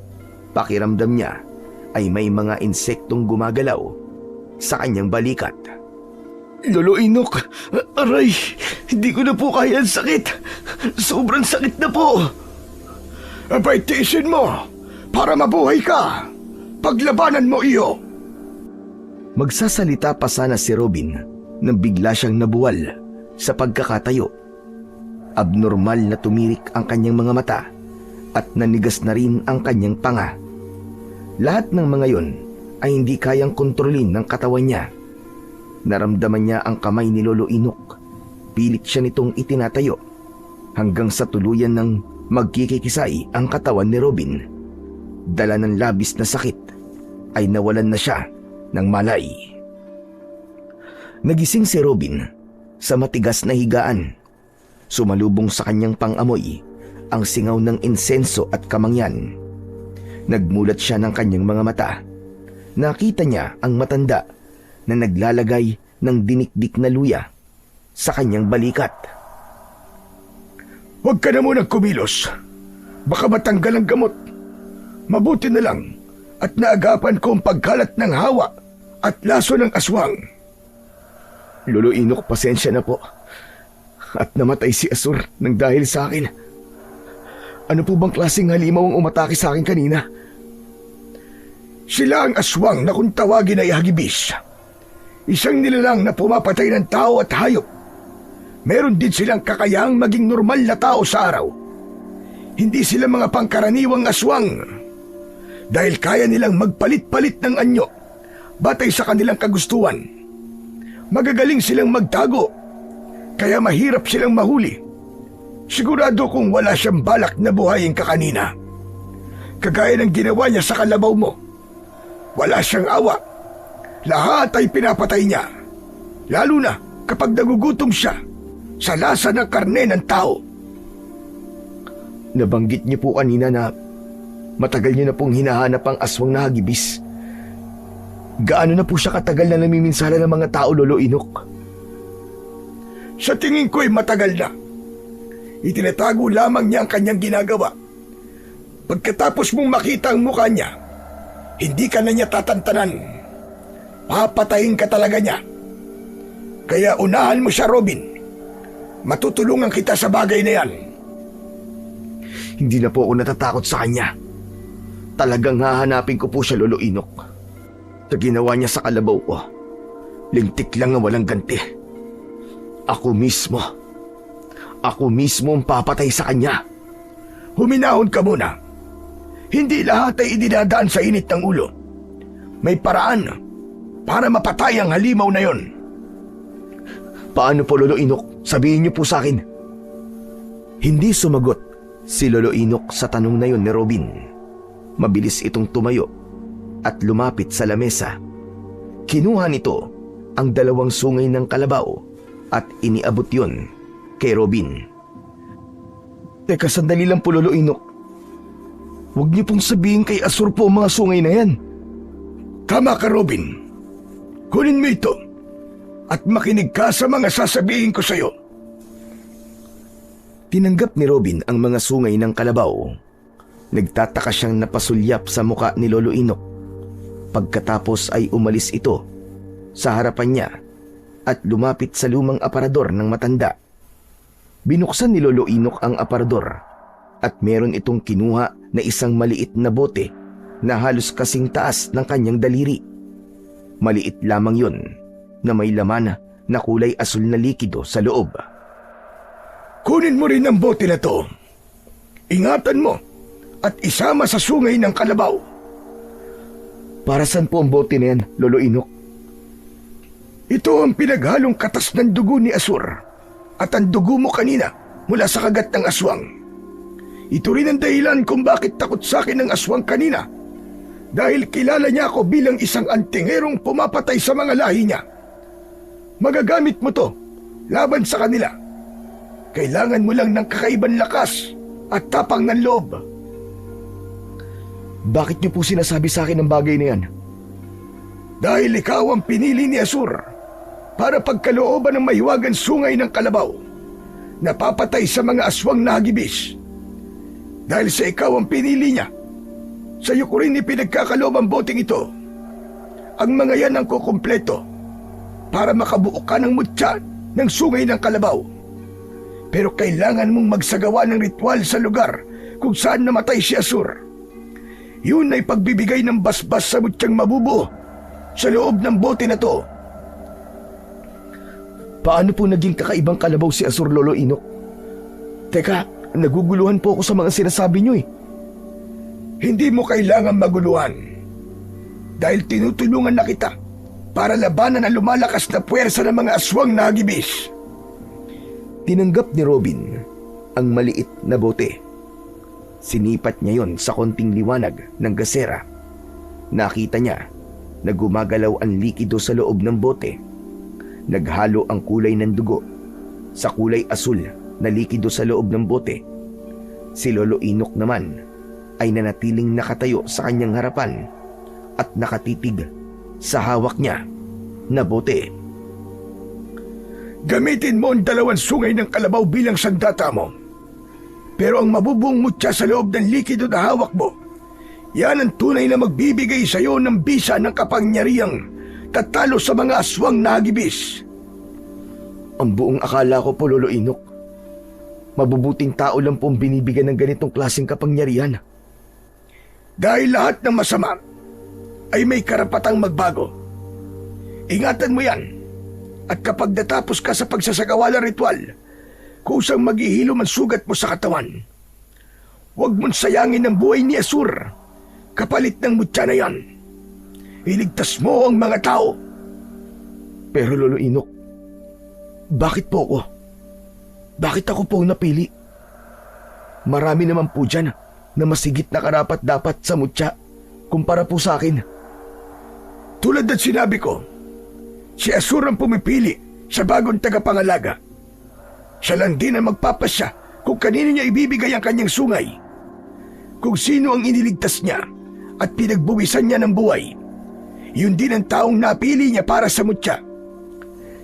Pakiramdam niya ay may mga insektong gumagalaw sa kanyang balikat. Lolo Inok, aray, hindi ko na po kaya ang sakit. Sobrang sakit na po. Abay, tiisin mo para mabuhay ka. Paglabanan mo iyo. Magsasalita pa sana si Robin nang bigla siyang nabuwal sa pagkakatayo. Abnormal na tumirik ang kanyang mga mata at nanigas na rin ang kanyang panga. Lahat ng mga yon ay hindi kayang kontrolin ng katawan niya. Naramdaman niya ang kamay ni Lolo Inok. Pilit siya nitong itinatayo hanggang sa tuluyan ng magkikikisay ang katawan ni Robin. Dala ng labis na sakit ay nawalan na siya ng malay. Nagising si Robin sa matigas na higaan. Sumalubong sa kanyang pangamoy ang singaw ng insenso at kamangyan. Nagmulat siya ng kanyang mga mata. Nakita niya ang matanda na naglalagay ng dinikdik na luya sa kanyang balikat. Huwag ka na munang kumilos. Baka matanggal ang gamot. Mabuti na lang at naagapan ko ang pagkalat ng hawa at laso ng aswang. Lolo Inok, pasensya na po. At namatay si Asur nang dahil sa akin. Ano po bang klaseng halimaw ang umatake sa akin kanina? Sila ang aswang na kung tawagin ay hagibis. Isang nilalang na pumapatay ng tao at hayop. Meron din silang kakayahang maging normal na tao sa araw. Hindi sila mga pangkaraniwang aswang. Dahil kaya nilang magpalit-palit ng anyo batay sa kanilang kagustuhan. Magagaling silang magtago, kaya mahirap silang mahuli. Sigurado kung wala siyang balak na buhayin ka kanina. Kagaya ng ginawa niya sa kalabaw mo. Wala siyang awa. Lahat ay pinapatay niya. Lalo na kapag nagugutom siya sa lasa ng karne ng tao. Nabanggit niyo po kanina na matagal niyo na pong hinahanap ang aswang na hagibis. Gaano na po siya katagal na namiminsala ng mga tao, Lolo Inok? Sa tingin ko'y matagal na. Itinatago lamang niya ang kanyang ginagawa. Pagkatapos mong makita ang mukha niya, hindi ka na niya tatantanan. Papatayin ka talaga niya. Kaya unahan mo siya, Robin. Matutulungan kita sa bagay na yan. Hindi na po ako natatakot sa kanya. Talagang hahanapin ko po siya, Lolo Inok. Sa ginawa niya sa kalabaw ko, lintik lang na walang ganti. Ako mismo ang papatay sa kanya. Huminahon ka muna. Hindi lahat ay idinadaan sa init ng ulo. May paraan para mapatay ang halimaw na yon. Paano po, Lolo Inok? Sabihin niyo po sa akin. Hindi sumagot si Lolo Inok sa tanong na yon ni Robin. Mabilis itong tumayo at lumapit sa lamesa. Kinuha nito ang 2 sungay ng kalabaw at iniabot yon kay Robin. Teka, sandali lang po, Lolo Inok. Huwag niyo pong sabihin kay Asur po ang mga sungay na yan. Tama ka, Robin. Kunin mo ito at makinig ka sa mga sasabihin ko sa'yo. Tinanggap ni Robin ang mga sungay ng kalabaw. Nagtataka siyang napasulyap sa muka ni Lolo Inok. Pagkatapos ay umalis ito sa harapan niya at lumapit sa lumang aparador ng matanda. Binuksan ni Lolo Inok ang aparador at meron itong kinuha na isang maliit na bote na halos kasing taas ng kanyang daliri. Maliit lamang yun na may laman na kulay asul na likido sa loob. Kunin mo rin ang bote na to. Ingatan mo at isama sa sungay ng kalabaw. Para saan po ang bote na yan, Lolo Inok? Ito ang pinaghalong katas ng dugo ni Asur at ang dugo mo kanina mula sa kagat ng aswang. Ito rin ang dahilan kung bakit takot sa akin ng aswang kanina. Dahil kilala niya ako bilang isang antingerong pumapatay sa mga lahi niya. Magagamit mo to laban sa kanila. Kailangan mo lang ng kakaibang lakas at tapang ng loob. Bakit niyo po sinasabi sa akin ang bagay na yan? Dahil ikaw ang pinili ni Asur para pagkalooban ng mahiwagang sungay ng kalabaw, napapatay sa mga aswang na hagibis. Dahil sa ikaw ang pinili niya, sa iyo ko rin ipinagkakaloob ang boteng ito. Ang mga yan ang kukumpleto para makabuo ka ng mutya ng sungay ng kalabaw. Pero kailangan mong magsagawa ng ritual sa lugar kung saan namatay si Asur. Yun ay pagbibigay ng basbas sa mutyang mabubuo sa loob ng bote na to. Paano po naging kakaibang kalabaw si Asur, Lolo Inok? Teka, naguguluhan po ako sa mga sinasabi niyo eh. Hindi mo kailangan maguluhan. Dahil tinutulungan na kita para labanan ang lumalakas na puwersa ng mga aswang na hagibis. Tinanggap ni Robin ang maliit na bote. Sinipat niya yon sa konting liwanag ng gasera. Nakita niya na gumagalaw ang likido sa loob ng bote. Naghalo ang kulay ng dugo sa kulay asul na likido sa loob ng bote. Si Lolo Inok naman ay nanatiling nakatayo sa kanyang harapan at nakatitig sa hawak niya na bote. Gamitin mo ang 2 sungay ng kalabaw bilang sandata mo. Pero ang mabubuong mutya sa loob ng likido na hawak mo, yan ang tunay na magbibigay sa iyo ng bisa ng kapangyarihang tatalo sa mga aswang na hagibis. Ang buong akala ko po, Lolo Inok, mabubuting tao lang pong binibigyan ng ganitong klaseng kapangyarihan. Dahil lahat ng masama ay may karapatang magbago. Ingatan mo yan. At kapag natapos ka sa pagsasagawa ng ritual, kusang maghihilom ang sugat mo sa katawan. Huwag mong sayangin ang buhay ni Asur kapalit ng mutya na yan. Iligtas mo ang mga tao. Pero Lolo Inok, bakit po ako? Bakit ako po napili? Marami naman po dyan na masigit na karapat-dapat sa mutya kumpara po sa akin. Tulad ng sinabi ko, si Asur ang pumipili sa bagong tagapangalaga. Siya lang din ang magpapasya kung kanino niya ibibigay ang kanyang sungay. Kung sino ang iniligtas niya at pinagbuwisan niya ng buhay, yun din ang taong napili niya para sa mutya.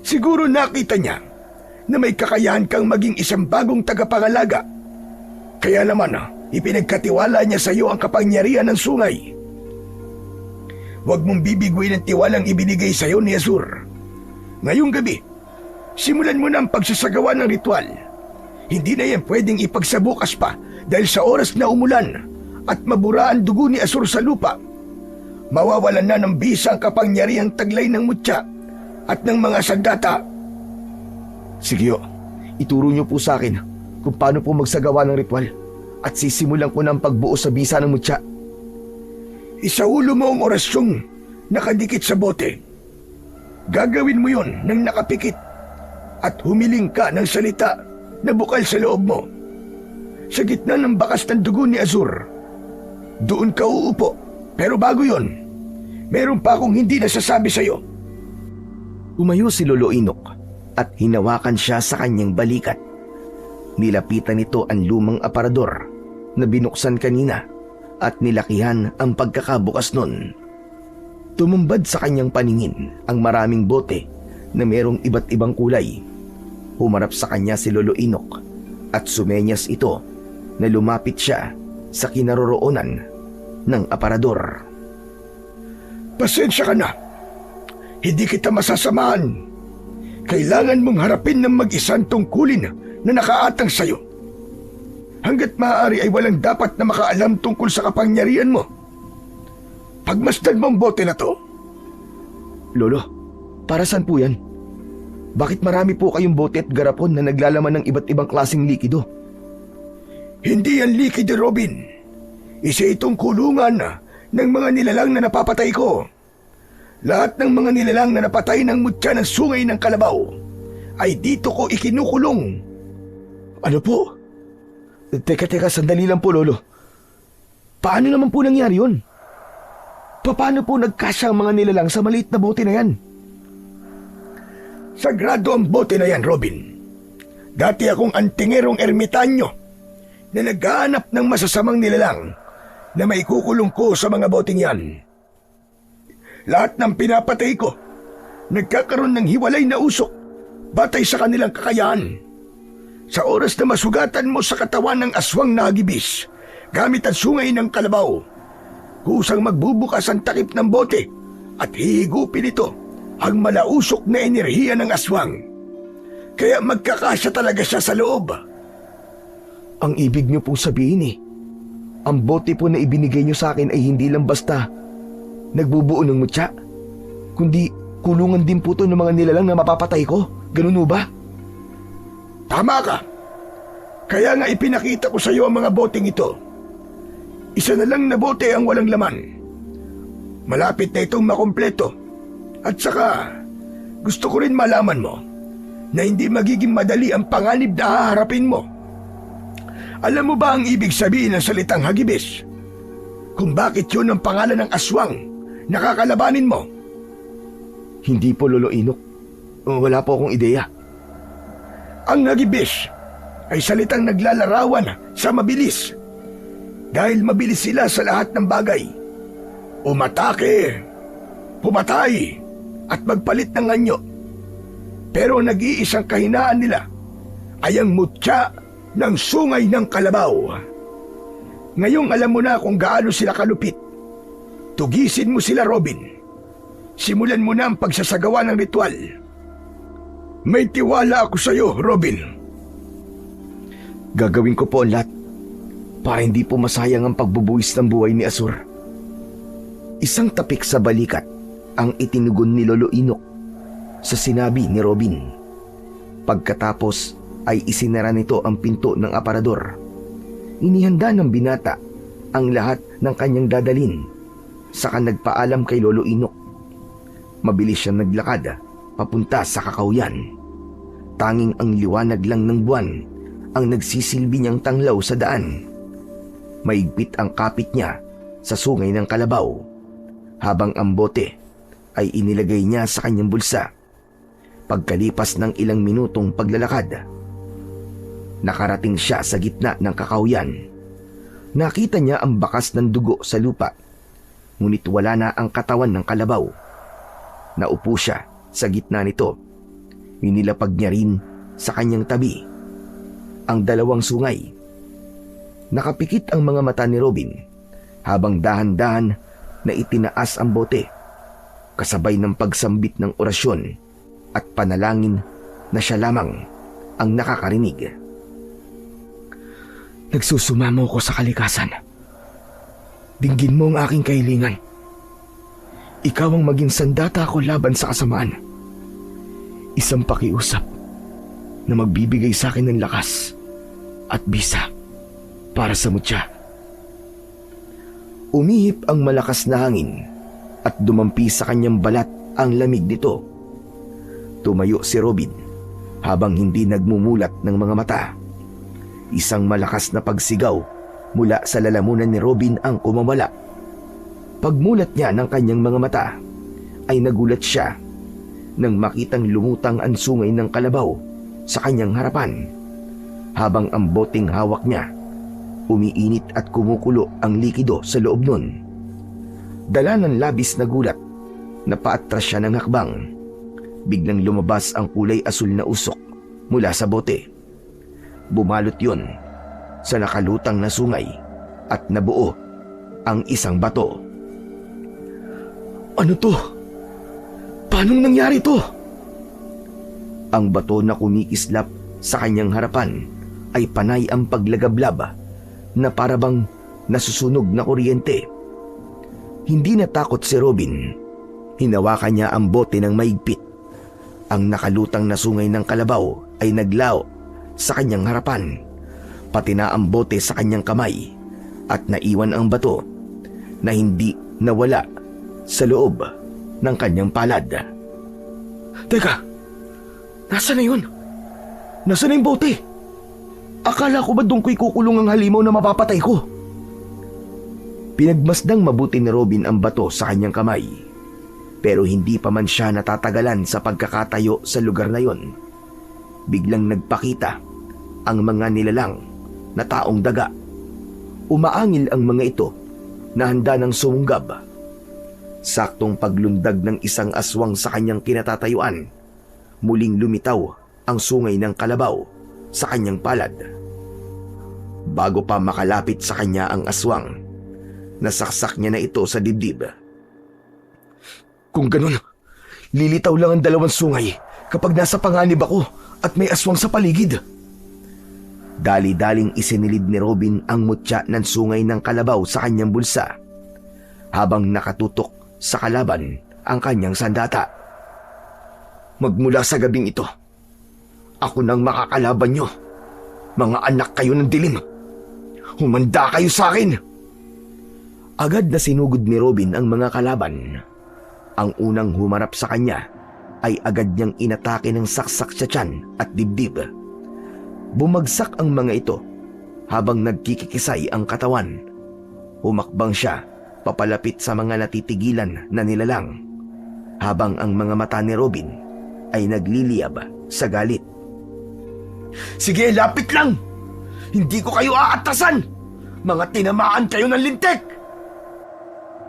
Siguro nakita niya na may kakayahan kang maging isang bagong tagapangalaga. Kaya naman ipinagkatiwala niya sa iyo ang kapangyarihan ng sungay. Huwag mong bibiguin ang tiwalang ibinigay sa iyo ni Asur. Ngayong gabi, simulan mo na ang pagsasagawa ng ritual. Hindi na yan pwedeng ipagsabukas pa dahil sa oras na umulan at mabura ang dugo ni Asur sa lupa. Mawawalan na ng bisa ang kapangyarihang taglay ng mutya at ng mga sandata. Sige ho, ituro niyo po sa akin kung paano po magsagawa ng ritual at sisimulan ko na ang pagbuo sa bisa ng mutya. Isaulo mo ang orasyong nakadikit sa bote. Gagawin mo yon nang nakapikit at humiling ka ng salita na bukal sa loob mo. Sa gitna ng bakas ng dugo ni Asur, doon ka uupo. Pero bago yon, meron pa akong hindi nasasabi sa iyo. Umayo si Lolo Inok at hinawakan siya sa kanyang balikat. Nilapitan nito ang lumang aparador na binuksan kanina at nilakihan ang pagkakabukas nun. Tumumbad sa kanyang paningin ang maraming bote na merong iba't ibang kulay. Humarap sa kanya si Lolo Inok at sumenyas ito na lumapit siya sa kinaroroonan ng aparador. Pasensya ka na. Hindi kita masasamahan. Kailangan mong harapin ng mag-isang tungkulin na nakaatang sa'yo. Hanggat maaari ay walang dapat na makaalam tungkol sa kapangyarihan mo. Pagmasdan mo ang bote na to. Lolo, para saan po yan? Bakit marami po kayong bote at garapon na naglalaman ng iba't ibang klaseng likido? Hindi yan likido, Robin. Isa itong kulungan ng mga nilalang na napapatay ko. Lahat ng mga nilalang na napatay ng mutya ng sungay ng kalabaw ay dito ko ikinukulong. Ano po? Teka, sandali lang po, Lolo. Paano naman po nangyari yun? Paano po nagkasya ang mga nilalang sa maliit na bote na yan? Sagrado ang bote na yan, Robin. Dati akong antingerong ermitanyo na naghahanap ng masasamang nilalang na maikukulong ko sa mga boteng yan. Lahat ng pinapatay ko, nagkakaroon ng hiwalay na usok batay sa kanilang kakayahan. Sa oras na masugatan mo sa katawan ng aswang na hagibis, gamit ang sungay ng kalabaw, kusang magbubukas ang takip ng bote at hihigupin ito ang malausok na enerhiya ng aswang. Kaya magkakasya talaga siya sa loob. Ang ibig niyo pong sabihin ang bote po na ibinigay niyo sa akin ay hindi lang basta nagbubuo ng mutya, kundi kulungan din po to ng mga nilalang na mapapatay ko. Ganun ho ba? Tama ka. Kaya nga ipinakita ko sa iyo ang mga boteng ito. Isa na lang na bote ang walang laman. Malapit na itong makumpleto. At saka, gusto ko rin malaman mo na hindi magiging madali ang panganib na haharapin mo. Alam mo ba ang ibig sabihin ng salitang hagibis? Kung bakit yun ang pangalan ng aswang na kakalabanin mo? Hindi po, Lolo Inok. Wala po akong ideya. Ang hagibis ay salitang naglalarawan sa mabilis. Dahil mabilis sila sa lahat ng bagay. Umatake, pumatay, at magpalit ng anyo. Pero nag-iisang kahinaan nila ay ang mutya ng sungay ng kalabaw. Ngayong alam mo na kung gaano sila kalupit. Tugisin mo sila, Robin. Simulan mo na ang pagsasagawa ng ritual. May tiwala ako sa iyo, Robin. Gagawin ko po ang lahat para hindi po masayang ang pagbubuwis ng buhay ni Asur. Isang tapik sa balikat ang itinugon ni Lolo Inok sa sinabi ni Robin. Pagkatapos ay isinara nito ang pinto ng aparador. Inihanda ng binata ang lahat ng kanyang dadalin, saka nagpaalam kay Lolo Inok. Mabilis siyang naglakad papunta sa kakawyan. Tanging ang liwanag lang ng buwan ang nagsisilbi niyang tanglaw sa daan. Maigpit ang kapit niya sa sungay ng kalabaw, habang ang bote ay inilagay niya sa kanyang bulsa. Pagkalipas ng ilang minutong paglalakad, nakarating siya sa gitna ng kakawyan. Nakita niya ang bakas ng dugo sa lupa, ngunit wala na ang katawan ng kalabaw. Naupo siya sa gitna nito. Inilapag niya rin sa kanyang tabi ang dalawang sungay. Nakapikit ang mga mata ni Robin habang dahan-dahan na itinaas ang bote, kasabay ng pagsambit ng orasyon at panalangin na siya lamang ang nakakarinig. Nagsusumamo ko sa kalikasan. Dinggin mo ang aking kahilingan. Ikaw ang maging sandata ko laban sa kasamaan. Isang pakiusap na magbibigay sa akin ng lakas at bisa para sa mutya. Umihip ang malakas na hangin at dumampi sa kanyang balat ang lamig nito. Tumayo si Robin habang hindi nagmumulat ng mga mata. Isang malakas na pagsigaw mula sa lalamunan ni Robin ang kumawala. Pagmulat niya ng kanyang mga mata, ay nagulat siya nang makitang lumutang ang sungay ng kalabaw sa kanyang harapan, habang ang boteng hawak niya umiinit at kumukulo ang likido sa loob nun. Dala ng labis na gulat, napaatras siya ng hakbang. Biglang lumabas ang kulay asul na usok mula sa bote. Bumalot yun sa nakalutang na sungay at nabuo ang isang bato. Ano to? Paanong nangyari to? Ang bato na kumikislap sa kanyang harapan ay panay ang paglagablab na parabang nasusunog na kuryente. Hindi natakot si Robin. Hinawakan niya ang bote ng maigpit. Ang nakalutang na sungay ng kalabaw ay naglao sa kanyang harapan, pati na ang bote sa kanyang kamay, at naiwan ang bato na hindi nawala sa loob ng kanyang palad. Teka, nasa na yun? Nasa na yung bote? Akala ko ba doon ko'y kukulong ang halimaw na mapapatay ko? Pinagmasdang mabuti ni Robin ang bato sa kanyang kamay, pero hindi pa man siya natatagalan sa pagkakatayo sa lugar na yon. Biglang nagpakita ang mga nilalang na taong daga. Umaangil ang mga ito na handa ng sumunggab. Saktong paglundag ng isang aswang sa kanyang kinatatayuan, muling lumitaw ang sungay ng kalabaw sa kanyang palad. Bago pa makalapit sa kanya ang aswang, nasaksak niya na ito sa dibdib. Kung ganun, lilitaw lang ang dalawang sungay kapag nasa panganib ako at may aswang sa paligid. Dali-daling isinilid ni Robin ang mutya ng sungay ng kalabaw sa kanyang bulsa habang nakatutok sa kalaban ang kanyang sandata. Magmula sa gabing ito, ako nang makakalaban nyo. Mga anak kayo ng dilim. Humanda kayo sa akin! Agad na sinugod ni Robin ang mga kalaban. Ang unang humarap sa kanya ay agad niyang inatake ng saksak sa tiyan at dibdib. Bumagsak ang mga ito habang nagkikikisay ang katawan. Humakbang siya papalapit sa mga natitigilan na nilalang habang ang mga mata ni Robin ay nagliliyab sa galit. Sige, lapit lang! Hindi ko kayo aatrasan! Mga tinamaan kayo ng lintik!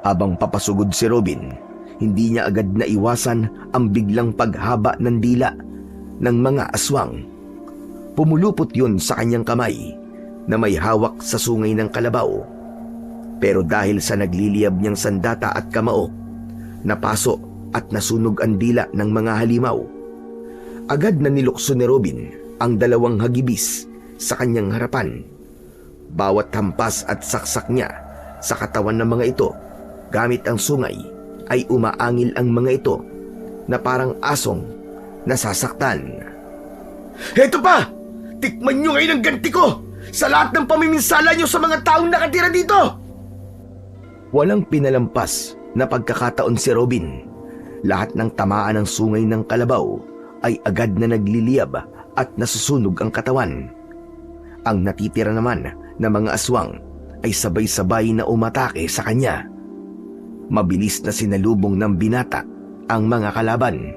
Habang papasugod si Robin, hindi niya agad naiwasan ang biglang paghaba ng dila ng mga aswang. Pumulupot yun sa kanyang kamay na may hawak sa sungay ng kalabaw. Pero dahil sa nagliliyab niyang sandata at kamao, napaso at nasunog ang dila ng mga halimaw. Agad na nilukso ni Robin ang dalawang hagibis sa kanyang harapan. Bawat hampas at saksak niya sa katawan ng mga ito gamit ang sungay ay umaangil ang mga ito na parang asong nasasaktan. Heto pa! Tikman nyo ngayon ang ganti ko sa lahat ng pamiminsala nyo sa mga taong nakatira dito! Walang pinalampas na pagkakataon si Robin. Lahat ng tamaan ng sungay ng kalabaw ay agad na nagliliyab at nasusunog ang katawan. Ang natitira naman na mga aswang ay sabay-sabay na umatake sa kanya. Mabilis na sinalubong ng binata ang mga kalaban.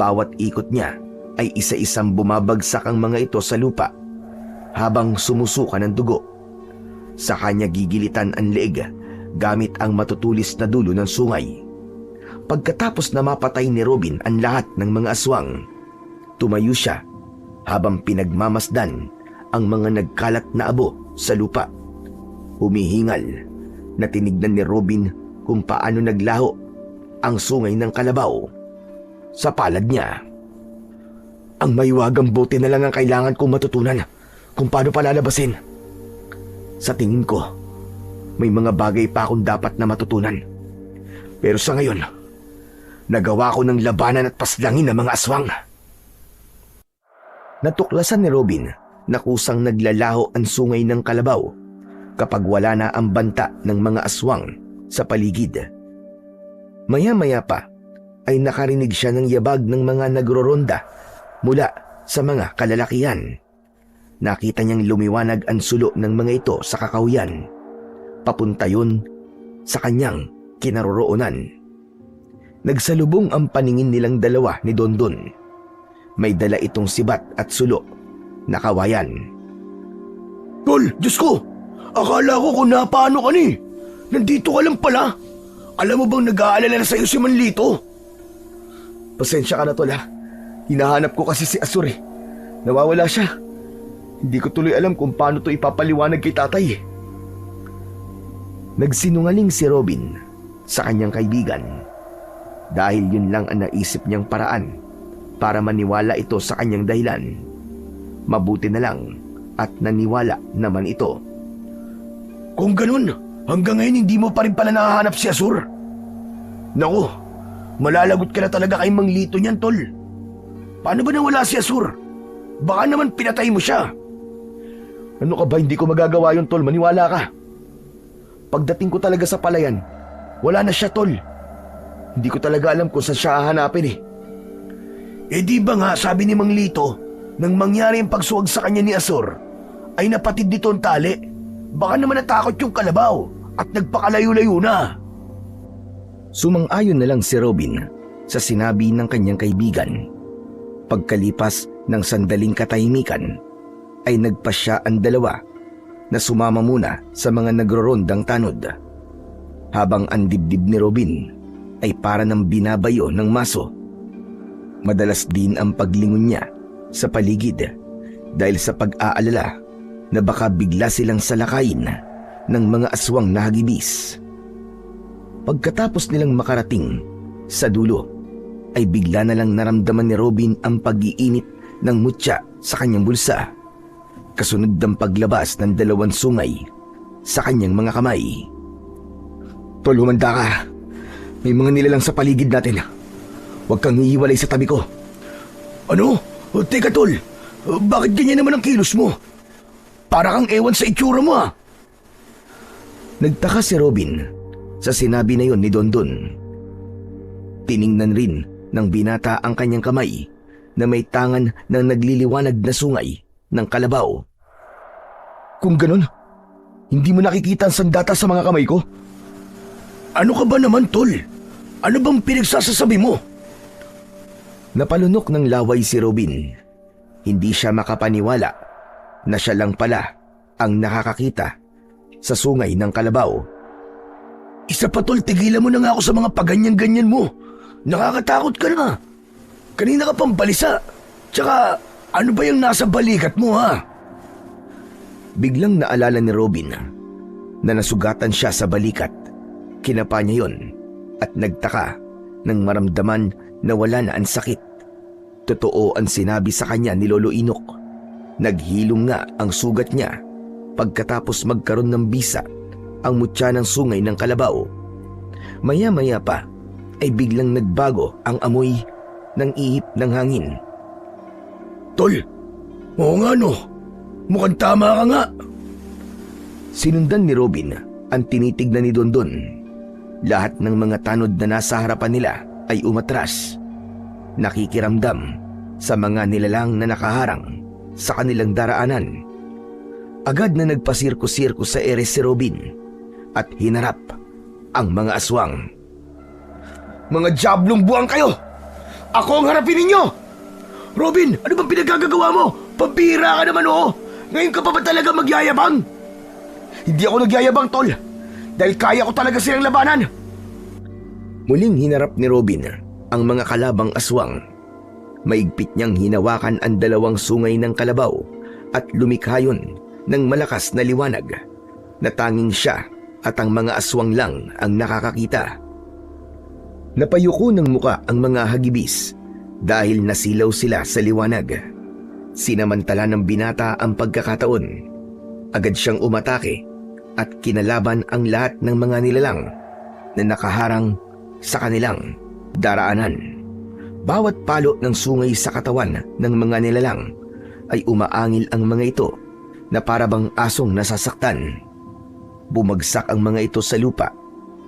Bawat ikot niya ay isa-isang bumabagsak ang mga ito sa lupa habang sumusuka ng dugo. Sa kanya gigilitan ang leeg gamit ang matutulis na dulo ng sungay. Pagkatapos na mapatay ni Robin ang lahat ng mga aswang, tumayo siya habang pinagmamasdan ang mga nagkalat na abo sa lupa. Humihingal na tinignan ni Robin kung paano naglaho ang sungay ng kalabaw sa palad niya. Ang maywagang bote na lang ang kailangan kong matutunan kung paano palalabasin. Sa tingin ko, may mga bagay pa akong dapat na matutunan. Pero sa ngayon, nagawa ko ng labanan at paslangin ng mga aswang. Natuklasan ni Robin na kusang naglalaho ang sungay ng kalabaw kapag wala na ang banta ng mga aswang sa paligid. Maya-maya pa ay nakarinig siya ng yabag ng mga nagroronda mula sa mga kalalakihan. Nakita niyang lumiwanag ang sulo ng mga ito sa kakahuyan. Papunta yun sa kanyang kinaroroonan. Nagsalubong ang paningin nilang dalawa ni Dondon. May dala itong sibat at sulo na kawayan. Tol, Diyos ko! Akala ko kung napaano ka ni. Nandito ka lang pala. Alam mo bang nag-aalala na sa'yo si Manlito? Pasensya ka na, Tol, ha? Hinahanap ko kasi si Asur eh. Nawawala siya. Hindi ko tuloy alam kung paano to ipapaliwanag kay tatay eh. Nagsinungaling si Robin sa kanyang kaibigan dahil yun lang ang naisip niyang paraan para maniwala ito sa kanyang dahilan. Mabuti na lang at naniwala naman ito. Kung ganun, hanggang ngayon hindi mo pa rin pala nahahanap si Asur? Naku, malalagot ka na talaga kay Manglito niyan, Tol. Paano ba nawala si Asur? Baka naman pinatay mo siya. Ano ka ba, hindi ko magagawa yun, Tol, maniwala ka. Pagdating ko talaga sa palayan, wala na siya, Tol. Hindi ko talaga alam kung saan siya hahanapin eh. Eh di ba nga sabi ni Manglito, nang mangyari ang pagsuwag sa kanya ni Asur, ay napatid dito ang tali. Baka naman natakot yung kalabaw at nagpakalayo-layo na. Sumang-ayon na lang si Robin sa sinabi ng kanyang kaibigan. Pagkalipas ng sandaling katahimikan, ay nagpasya ang dalawa na sumama muna sa mga nagrorondang tanod. Habang ang dibdib ni Robin ay para ng binabayo ng maso. Madalas din ang paglingon niya sa paligid dahil sa pag-aalala na baka bigla silang salakayin ng mga aswang na hagibis. Pagkatapos nilang makarating sa dulo, ay bigla na lang naramdaman ni Robin ang pag-iinit ng mutya sa kanyang bulsa, kasunod ng paglabas ng 2 sungay sa kanyang mga kamay. "Tol, humanda ka. May mga nilalang sa paligid natin. Huwag kang hihiwalay sa tabi ko." Ano? Teka tol, bakit ganyan naman ang kilos mo? Para kang ewan sa itsura mo ah. Nagtaka si Robin sa sinabi na yon ni Dondon. Tiningnan rin ng binata ang kanyang kamay na may tangan ng nagliliwanag na sungay ng kalabaw. Kung ganun, hindi mo nakikita ang sandata sa mga kamay ko? Ano ka ba naman tol? Ano bang pinagsasasabi mo? Napalunok ng laway si Robin. Hindi siya makapaniwala na siya lang pala ang nakakakita sa sungay ng kalabaw. Isa pa tol, tigilan mo na nga ako sa mga paganyan-ganyan mo. Nakakatakot ka na. Kanina ka pang balisa. Tsaka, ano ba yung nasa balikat mo ha? Biglang naalala ni Robin na nasugatan siya sa balikat. Kinapa niya yon at nagtaka nang maramdaman na wala na ang sakit. Totoo ang sinabi sa kanya ni Lolo Inok. Naghilom nga ang sugat niya pagkatapos magkaroon ng bisa ang mutya ng sungay ng kalabaw. Maya-maya pa ay biglang nagbago ang amoy ng ihip ng hangin. Tol, oo nga no. Mukhang tama ka nga. Sinundan ni Robin ang tinitignan ni Dondon. Lahat ng mga tanod na nasa harapan nila ay umatras, nakikiramdam sa mga nilalang na nakaharang sa kanilang daraanan. Agad na nagpasirko-sirko sa ere si Robin at hinarap ang mga aswang. Mga diablong buwang kayo! Ako ang harapin ninyo! Robin, ano bang pinagkagagawa mo? Pambira ka naman oo! Ngayon ka pa ba talaga magyayabang? Hindi ako nagyayabang, tol. Dahil kaya ko talaga silang labanan. Muling hinarap ni Robin ang mga kalabang aswang. Maigpit niyang hinawakan ang 2 sungay ng kalabaw at lumikha yun ng malakas na liwanag na tanging siya at ang mga aswang lang ang nakakakita. Napayuko ng muka ang mga hagibis dahil nasilaw sila sa liwanag. Sinamantala ng binata ang pagkakataon. Agad siyang umatake at kinalaban ang lahat ng mga nilalang na nakaharang sa kanilang daraanan. Bawat palo ng sungay sa katawan ng mga nilalang ay umaangil ang mga ito na parabang asong nasasaktan. Bumagsak ang mga ito sa lupa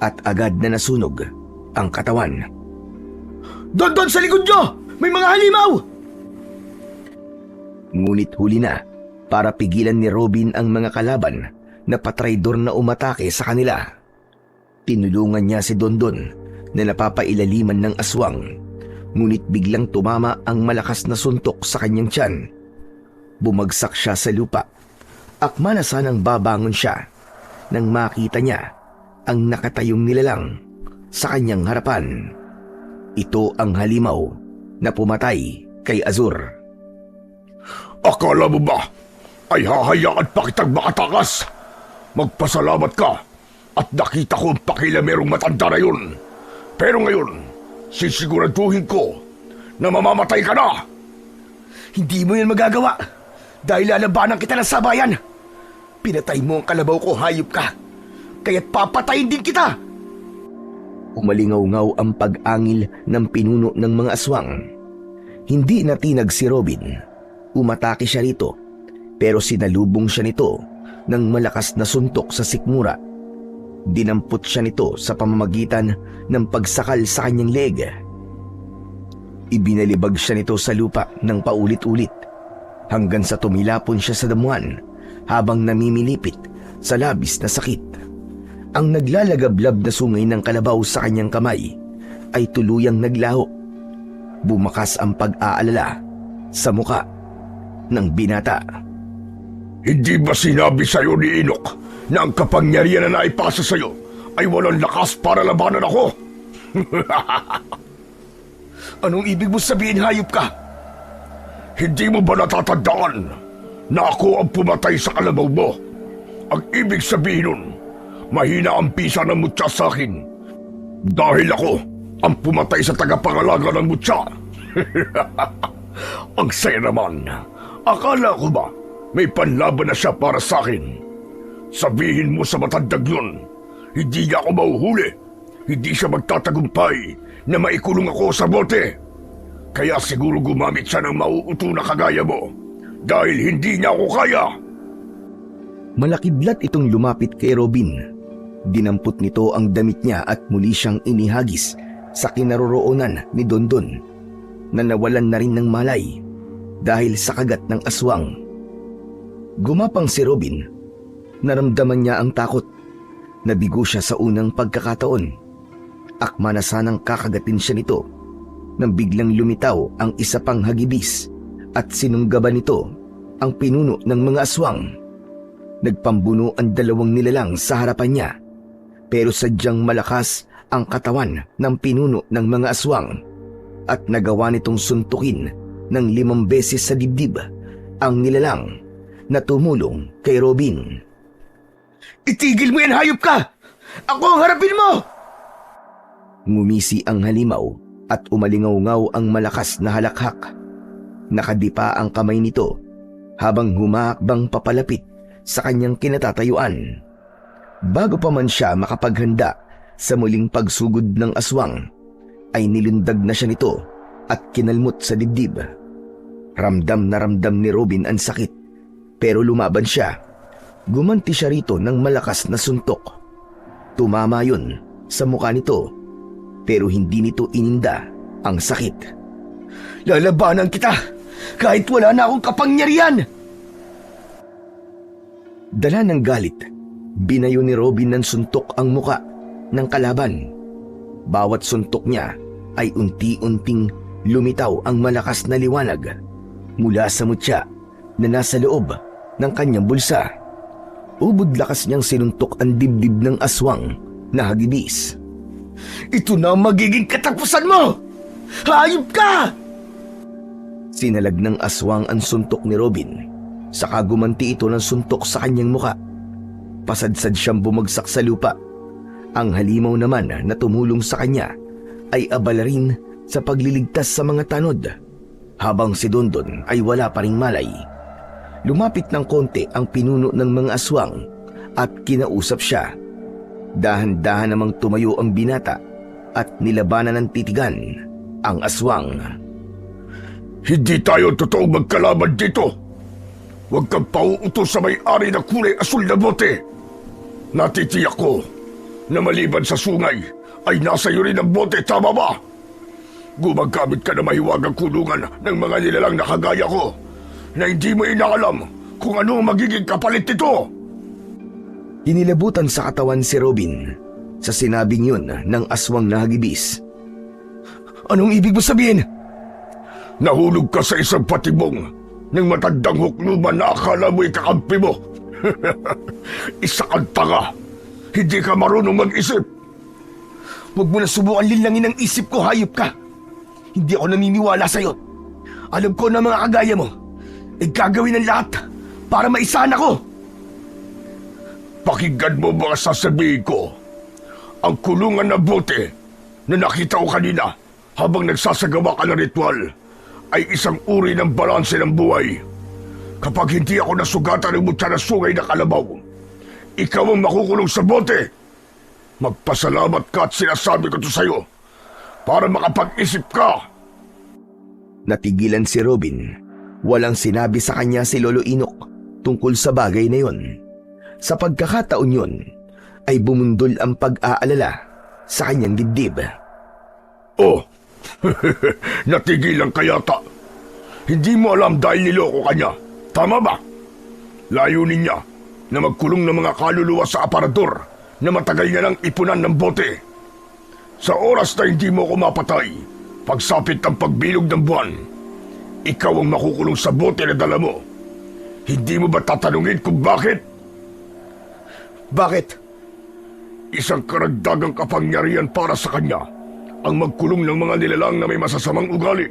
at agad na nasunog ang katawan. Dondon sa likod nyo! May mga halimaw! Ngunit huli na para pigilan ni Robin ang mga kalaban na patraidor na umatake sa kanila. Tinulungan niya si Dondon na napapailaliman ng aswang, ngunit biglang tumama ang malakas na suntok sa kanyang tiyan. Bumagsak siya sa lupa. Akma na sanang babangon siya nang makita niya ang nakatayong nilalang sa kanyang harapan. Ito ang halimaw na pumatay kay Azur. Akala mo ba ay hahayaan pa kitang makatakas? Magpasalamat ka at nakita ko ang pakilamerong matanda na yun. Pero ngayon, sisiguraduhin ko na mamamatay ka na. Hindi mo yan magagawa dahil lalabanan kita ng sabayan. Pinatay mo ang kalabaw ko, hayop ka. Kaya't papatayin din kita. Umalingaw-ngaw ang pag-angil ng pinuno ng mga aswang. Hindi natinag si Robin. Umatake siya rito, pero sinalubong siya nito ng malakas na suntok sa sikmura. Dinampot siya nito sa pamamagitan ng pagsakal sa kanyang leg. Ibinalibag siya nito sa lupa ng paulit-ulit hanggang sa tumilapon siya sa damuhan habang namimilipit sa labis na sakit. Ang naglalagablab na sungay ng kalabaw sa kanyang kamay ay tuluyang naglaho. Bumakas ang pag-aalala sa muka ng binata. Hindi ba sinabi sa'yo ni Inok na ang kapangyarihan na naipasa sa'yo ay walang lakas para labanan ako? Anong ibig mo sabihin, hayop ka? Hindi mo ba natatandaan na ako ang pumatay sa kalabaw mo? Ang ibig sabihin nun, mahina ang pisa ng mutya sa akin. Dahil ako ang pumatay sa tagapangalaga ng mutya. Ang saya naman. Akala ko ba may panlaban na siya para sa akin? Sabihin mo sa matandang yun, hindi niya ako mahuhuli. Hindi siya magtatagumpay na maikulong ako sa bote. Kaya siguro gumamit siya ng mauuto na kagaya mo. Dahil hindi niya ako kaya. Malakidlat itong lumapit kay Robin. Dinampot nito ang damit niya at muli siyang inihagis sa kinaroroonan ni Dondon na nawalan na rin ng malay dahil sa kagat ng aswang. Gumapang si Robin. Naramdaman niya ang takot. Nabigo siya sa unang pagkakataon. Akma na sanang kakagatin siya nito nang biglang lumitaw ang isa pang hagibis at sinunggaban nito ang pinuno ng mga aswang. Nagpambuno ang dalawang nilalang sa harapan niya, pero sadyang malakas ang katawan ng pinuno ng mga aswang at nagawa nitong suntukin ng 5 beses sa dibdib ang nilalang na tumulong kay Robin. Itigil mo yan, hayop ka! Ako ang harapin mo! Ngumisi ang halimaw at umalingaw-ngaw ang malakas na halakhak. Nakadipa ang kamay nito habang humakbang papalapit sa kanyang kinatatayuan. Bago pa man siya makapaghanda sa muling pagsugod ng aswang, ay nilundag na siya nito at kinalmot sa dibdib. Ramdam na ramdam ni Robin ang sakit, pero lumaban siya. Gumanti siya rito ng malakas na suntok. Tumama yun sa mukha nito, pero hindi nito ininda ang sakit. Lalabanan kita kahit wala na akong kapangyarihan! Dala ng galit, binayo ni Robin ng suntok ang muka ng kalaban. Bawat suntok niya ay unti-unting lumitaw ang malakas na liwanag mula sa mutya na nasa loob ng kanyang bulsa. Ubod lakas niyang sinuntok ang dibdib ng aswang na hagibis. Ito na ang magiging katapusan mo! Hayop ka! Sinalag ng aswang ang suntok ni Robin. Saka gumanti ito ng suntok sa kanyang muka. Pasadsad siyang bumagsak sa lupa. Ang halimaw naman na tumulong sa kanya ay abala rin sa pagliligtas sa mga tanod, habang si Dondon ay wala pa ring malay. Lumapit ng konti ang pinuno ng mga aswang at kinausap siya. Dahan-dahan namang tumayo ang binata at nilabanan ng titigan ang aswang. Hindi tayo totoong magkalaban dito! Huwag kang pauutos sa may-ari na kulay asul na bote. Natitiyak ko na maliban sa sungay ay nasa iyo rin ang bote, tama ba? Gumagamit ka na mahiwagang kulungan ng mga nilalang na kagaya ko na hindi mo inaalam kung ano ang magiging kapalit nito. Inilabutan sa katawan si Robin sa sinabing yun ng aswang na hagibis. Anong ibig mo sabihin? Nahulog ka sa isang patibong ng matandang hukluman na akala mo'y kakampi mo. Isa kang tanga. Hindi ka marunong mag-isip. Huwag mo na subukan linlangin ang isip ko, hayop ka. Hindi ako naniniwala sa'yo. Alam ko na mga kagaya mo ay gagawin ng lahat para maisahan ako. Pakinggan mo mga sasabihin ko. Ang kulungan na bote na nakita ko kanina habang nagsasagawa ka ng ritual ay isang uri ng balanse ng buhay. Kapag hindi ako nasugatan ng mutya na sungay na kalabaw, ikaw ang makukulong sa bote. Magpasalamat ka at sinasabi ko to sa'yo para makapag-isip ka. Natigilan si Robin. Walang sinabi sa kanya si Lolo Inok tungkol sa bagay na yon. Sa pagkakataon yon, ay bumundol ang pag-aalala sa kanyang dibdib. Oh, natigilan ka yata. Hindi mo alam dahil niloko ka niya. Tama ba? Layunin niya na magkulong ng mga kaluluwa sa aparador na matagal niya nang ipunan ng bote. Sa oras na hindi mo ko mapatay, pagsapit ng pagbilog ng buwan, ikaw ang makukulong sa bote na dala mo. Hindi mo ba tatanungin kung bakit? Bakit? Isang karagdagang kapangyarihan para sa kanya ang magkulong ng mga nilalang na may masasamang ugali.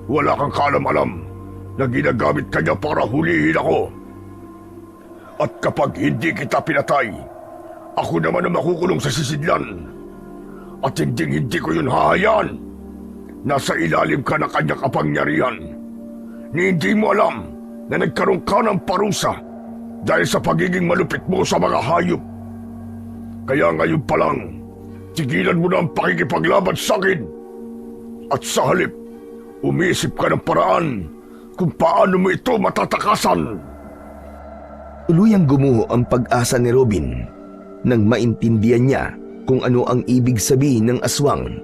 Wala kang kaalam-alam na ginagamit kanya para hulihin ako. At kapag hindi kita pinatay, ako naman ang makukulong sa sisidlan. At hindi ko yun hahayaan. Nasa ilalim ka na kanyang kapangyarihan. Ni hindi mo alam na nagkaroon ka ng parusa dahil sa pagiging malupit mo sa mga hayop. Kaya ngayon pa lang, tigilan mo na ang pakikipaglaban sa akin. At sa halip, umisip ka ng paraan kung paano mo ito matatakasan. Tuluyang gumuho ang pag-asa ni Robin nang maintindihan niya kung ano ang ibig sabihin ng aswang.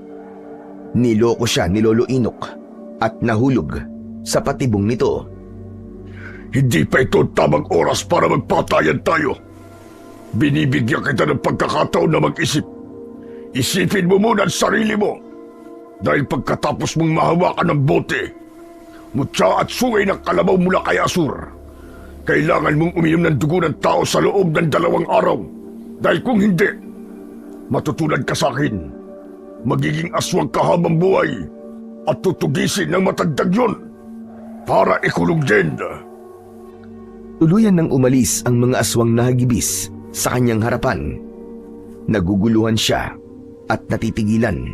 Niloko siya ni Lolo Inok at nahulog sa patibong nito. Hindi pa ito tamang oras para magpatayan tayo. Binibigyan kita ng pagkakataon na mag-isip. Isipin mo muna ang sarili mo. Dahil pagkatapos mong mahawakan ng bote, mutya at sungay ng kalabaw mula kay Asur, kailangan mong uminom ng dugo ng tao sa loob ng 2 araw. Dahil kung hindi, matutulad ka sa akin. Magiging aswang ka habang buhay at tutugisin ng matagdag yun para ikulong din. Tuluyan nang umalis ang mga aswang na hagibis sa kanyang harapan. Naguguluhan siya at natitigilan.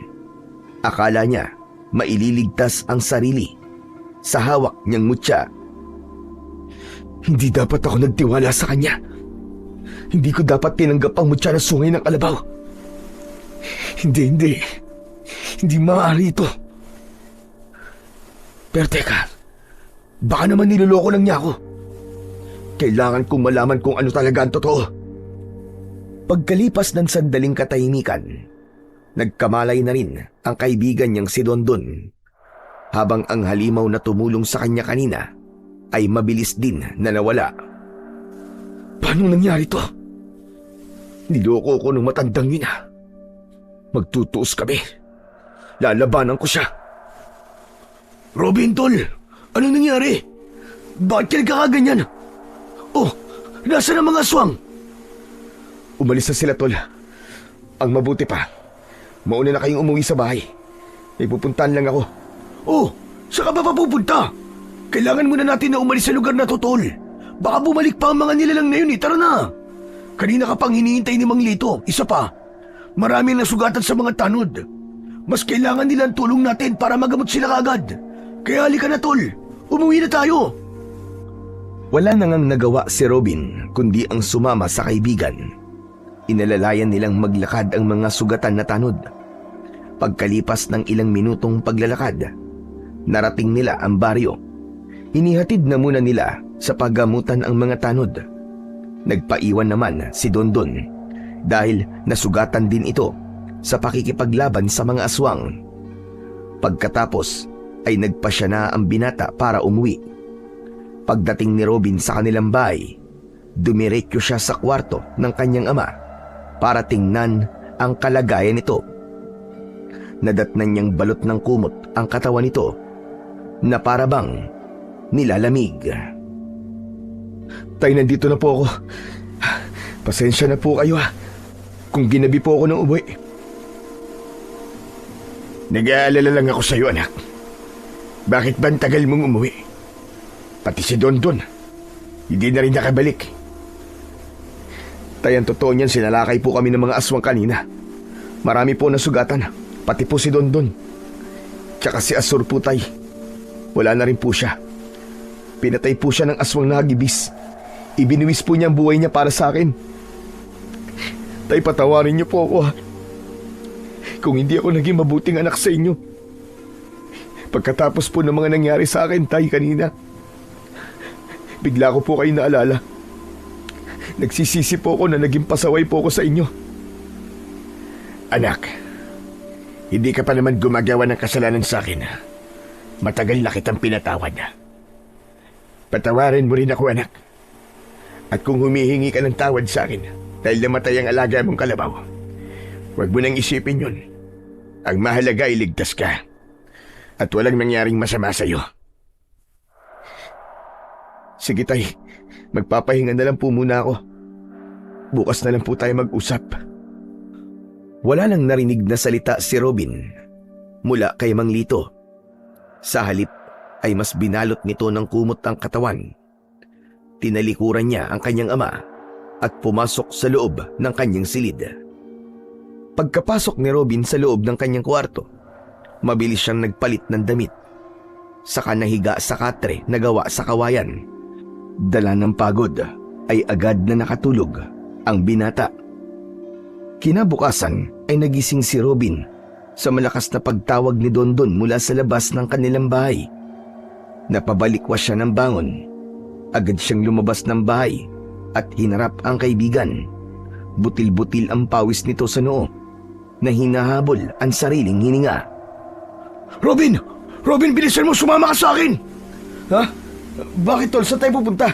Akala niya maililigtas ang sarili sa hawak niyang mutya. Hindi dapat ako nagtiwala sa kanya. Hindi ko dapat tinanggap ang mutya na sungay ng kalabaw. Hindi. Hindi maaari ito. Pero teka, baka naman niloloko lang niya ako. Kailangan kong malaman kung ano talaga ang totoo. Pagkalipas ng sandaling katahimikan, nagkamalay na rin ang kaibigan niyang si Dondon. Habang ang halimaw na tumulong sa kanya kanina ay mabilis din na nawala. Paano nangyari to? Niloko ko ng matandang yun. Magtutuos kami. Lalabanan ko siya. Robin, tol! Anong nangyari? Bakit ka nagkakaganyan? Oh, nasa na mga aswang? Umalis na sila, tol. Ang mabuti pa, mauna na kayong umuwi sa bahay. May pupuntahan lang ako. Oh, saan ka ba papupunta? Kailangan muna natin na umalis sa lugar na to, tol. Baka bumalik pa ang mga nilalang na yun eh. Tara na! Kanina ka pang hinihintay ni Mang Lito. Isa pa, marami na sugatan sa mga tanod. Mas kailangan nila ang tulong natin para magamot sila kaagad. Kaya halika na, tol. Umuwi na tayo. Wala nang nagawa si Robin kundi ang sumama sa kaibigan. Inalalayan nilang maglakad ang mga sugatan na tanod. Pagkalipas ng ilang minutong paglalakad, narating nila ang baryo. Inihatid na muna nila sa paggamutan ang mga tanod. Nagpaiwan naman si Dondon dahil nasugatan din ito sa pakikipaglaban sa mga aswang. Pagkatapos ay nagpasya na ang binata para umuwi. Pagdating ni Robin sa kanilang bahay, dumiretso siya sa kwarto ng kanyang ama para tingnan ang kalagayan nito. Nadatnan niyang balot ng kumot ang katawan nito na para bang nilalamig. Tay, nandito na po ako. Pasensya na po kayo kung ginabi po ako ng uwi. Nag-aalala lang ako sa iyo, anak. Bakit ba ang tagal mong umuwi? Pati si Dondon, hindi na rin nakabalik. Tay, ang totoo niyan, sinalakay po kami ng mga aswang kanina. Marami po nasugatan, pati po si Dondon. Tsaka si Asur po, tay. Wala na rin po siya. Pinatay po siya ng aswang na hagibis. Ibinuwis po niya ang buhay niya para sa akin. Tay, patawarin niyo po ako kung hindi ako naging mabuting anak sa inyo. Pagkatapos po ng mga nangyari sa akin, tay, kanina, bigla ko po kayo naalala. Nagsisisi po ako na naging pasaway po ako sa inyo. Anak, hindi ka pa naman gumagawa ng kasalanan sa akin. Matagal na kitang pinatawad. Patawarin mo rin ako, anak. At kung humihingi ka ng tawad sa akin dahil namatay ang alaga mong kalabaw, huwag mo nang isipin yun. Ang mahalaga ay ligtas ka at walang nangyaring masama sa iyo. Sige, tay. Magpapahinga na lang po muna ako. Bukas na lang po tayo mag-usap. Wala nang narinig na salita si Robin mula kay Mang Lito. Sa halip ay mas binalot nito ng kumot ang katawan. Tinalikuran niya ang kanyang ama at pumasok sa loob ng kanyang silid. Pagkapasok ni Robin sa loob ng kanyang kwarto, mabilis siyang nagpalit ng damit. Saka nahiga sa katre na gawa sa kawayan. Dala ng pagod ay agad na nakatulog ang binata. Kinabukasan ay nagising si Robin sa malakas na pagtawag ni Dondon mula sa labas ng kanilang bahay. Napabalikwas siya ng bangon. Agad siyang lumabas ng bahay at hinarap ang kaibigan. Butil-butil ang pawis nito sa noo na hinahabol ang sariling hininga. Robin! Robin, bilisan mo! Sumama ka sa akin! Ha? Bakit, tol? Saan tayo pupunta?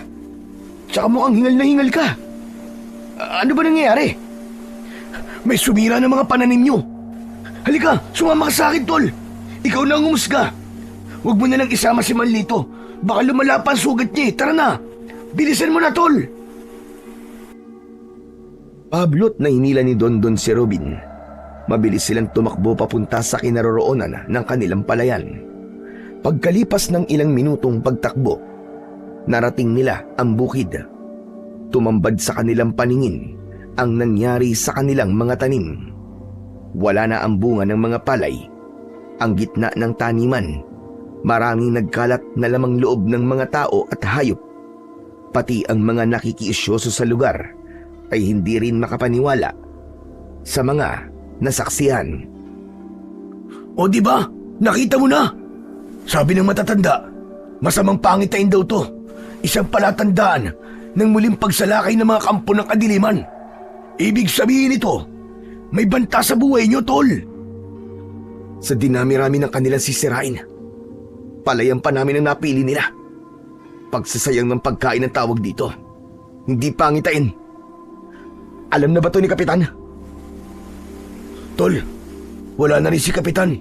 Tsaka mukhang hingal na hingal ka. Ano ba nangyayari? May sumira ng mga pananim nyo. Halika, sumama ka sa akin, tol. Ikaw na ang umusga. Huwag mo na lang isama si Manlito. Baka lumala pa ang sugat niya. Tara na. Bilisan mo na, tol. Pablot na hinila ni Dondon si Robin. Mabilis silang tumakbo papunta sa kinaroroonan ng kanilang palayan. Pagkalipas ng ilang minutong pagtakbo, narating nila ang bukid. Tumambad sa kanilang paningin ang nangyari sa kanilang mga tanim. Wala na ang bunga ng mga palay. Ang gitna ng taniman, maraming nagkalat na lamang loob ng mga tao at hayop. Pati ang mga nakikiisyoso sa lugar ay hindi rin makapaniwala sa mga nasaksihan. O di ba? Nakita mo na? Sabi ng matatanda, masamang pangitain daw to. Isang palatandaan ng muling pagsalakay ng mga kampo ng kadiliman. Ibig sabihin nito, may banta sa buhay nyo, tol. Sa dinami-rami ng kanilang sisirain, palayan pa namin ang napili nila. Pagsasayang ng pagkain ang tawag dito. Hindi pangitain. Alam na ba to ni Kapitan? Tol, wala na rin si Kapitan.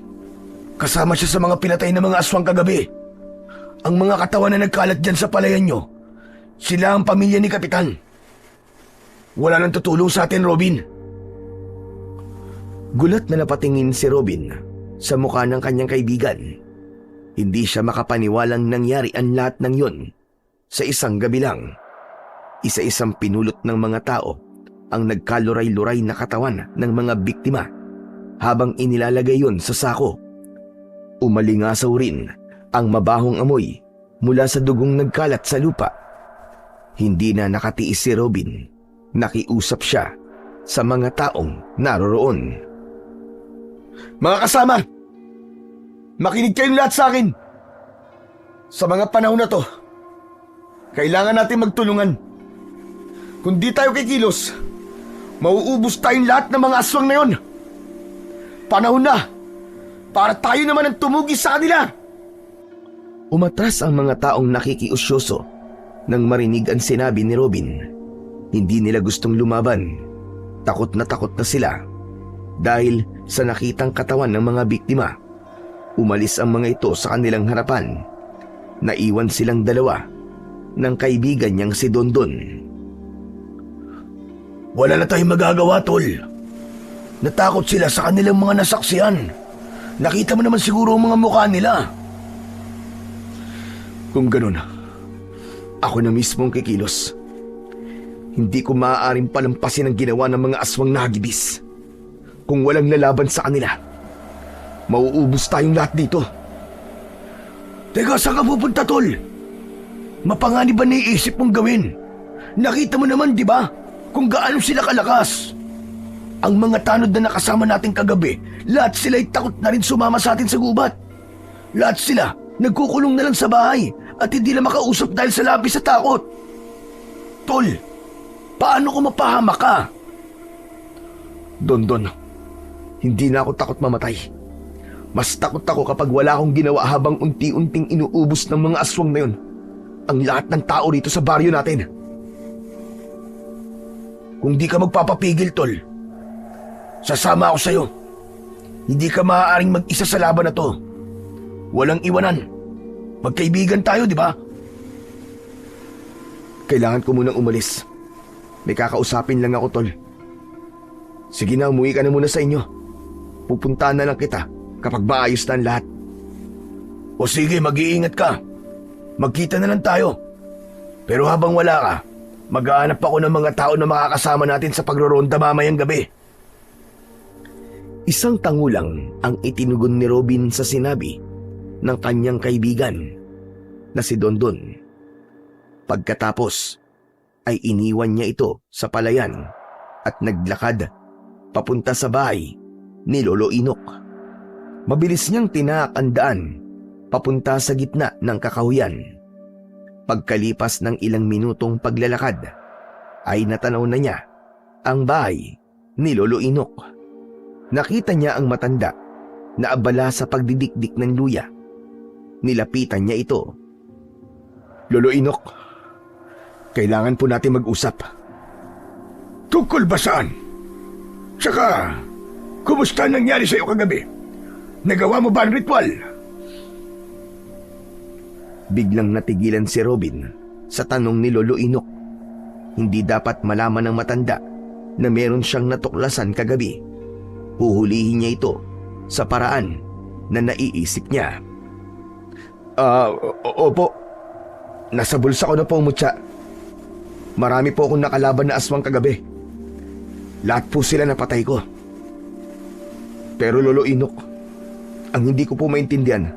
Kasama siya sa mga pinatay na mga aswang kagabi. Ang mga katawan na nagkalat dyan sa palayan nyo, sila ang pamilya ni Kapitan. Wala nang tutulong sa atin, Robin. Gulat na napatingin si Robin sa mukha ng kanyang kaibigan. Hindi siya makapaniwalang nangyari ang lahat ng yon sa isang gabi lang. Isa-isang pinulot ng mga tao ang nagkaluray-luray na katawan ng mga biktima habang inilalagay yon sa sako. Umalingasaw rin ang mabahong amoy mula sa dugong nagkalat sa lupa. Hindi na nakatiis si Robin. Nakiusap siya sa mga taong naroroon. Mga kasama, makinig kayong lahat sa akin. Sa mga panahon na to, kailangan natin magtulungan. Kung di tayo kikilos, mauubos tayong lahat ng mga aswang na yon. Panahon na para tayo naman ang tumugi sa kanila. Umatras ang mga taong nakikiusyoso nang marinig ang sinabi ni Robin. Hindi nila gustong lumaban. Takot na sila dahil sa nakitang katawan ng mga biktima. Umalis ang mga ito sa kanilang harapan. Naiwan silang dalawa ng kaibigan niyang si Dondon. Wala na tayong magagawa, tol. Natakot sila sa kanilang mga nasaksihan. Nakita mo naman siguro ang mga mukha nila. Kung ganun, ako na mismo ang kikilos. Hindi ko maaaring palampasin ang ginawa ng mga aswang nagibis. Kung walang lalaban sa kanila, mauubos tayong lahat dito. Teka, saan ka pupunta, tol? Mapanganib ba naiisip mong gawin? Nakita mo naman, di ba, kung gaano sila kalakas. Ang mga tanod na nakasama natin kagabi, lahat sila'y takot na rin sumama sa atin sa gubat. Lahat sila nagkukulong na lang sa bahay at hindi na makausap dahil sa labis sa takot. Tol, paano ko mapahama ka? Dondon, hindi na ako takot mamatay. Mas takot ako kapag wala akong ginawa habang unti-unting inuubos ng mga aswang na yun ang lahat ng tao rito sa baryo natin. Kung di ka magpapapigil, tol, sasama ako sa'yo. Hindi ka maaaring mag-isa sa laban na to. Walang iwanan. Magkaibigan tayo, di ba? Kailangan ko munang umalis. May kakausapin lang ako, tol. Sige na, umuwi ka na muna sa inyo. Pupuntahan na lang kita kapag maayos na ang lahat. O sige, mag-iingat ka. Magkita na lang tayo. Pero habang wala ka, maghahanap ako ng mga tao na makakasama natin sa pagroronda mamayang gabi. Isang tango lang ang itinugon ni Robin sa sinabi ng kanyang kaibigan na si Dondon. Pagkatapos ay iniwan niya ito sa palayan at naglakad papunta sa bahay ni Lolo Inok. Mabilis niyang tinaak ang daan papunta sa gitna ng kakahuyan. Pagkalipas ng ilang minutong paglalakad ay natanaw na niya ang bahay ni Lolo Inok. Nakita niya ang matanda na abala sa pagdidikdik ng luya. Nilapitan niya ito. Lolo Inok, kailangan po natin mag-usap. Tungkol ba saan? Tsaka, kumusta nangyari sa iyo kagabi? Nagawa mo ba ang ritual? Biglang natigilan si Robin sa tanong ni Lolo Inok. Hindi dapat malaman ng matanda na meron siyang natuklasan kagabi. Huhulihin niya ito sa paraan na naiisip niya. Opo. Nasa bulsa ko na po, mutya. Marami po akong nakalaban na aswang kagabi. Lahat po sila napatay ko. Pero Lolo Inok, ang hindi ko po maintindihan,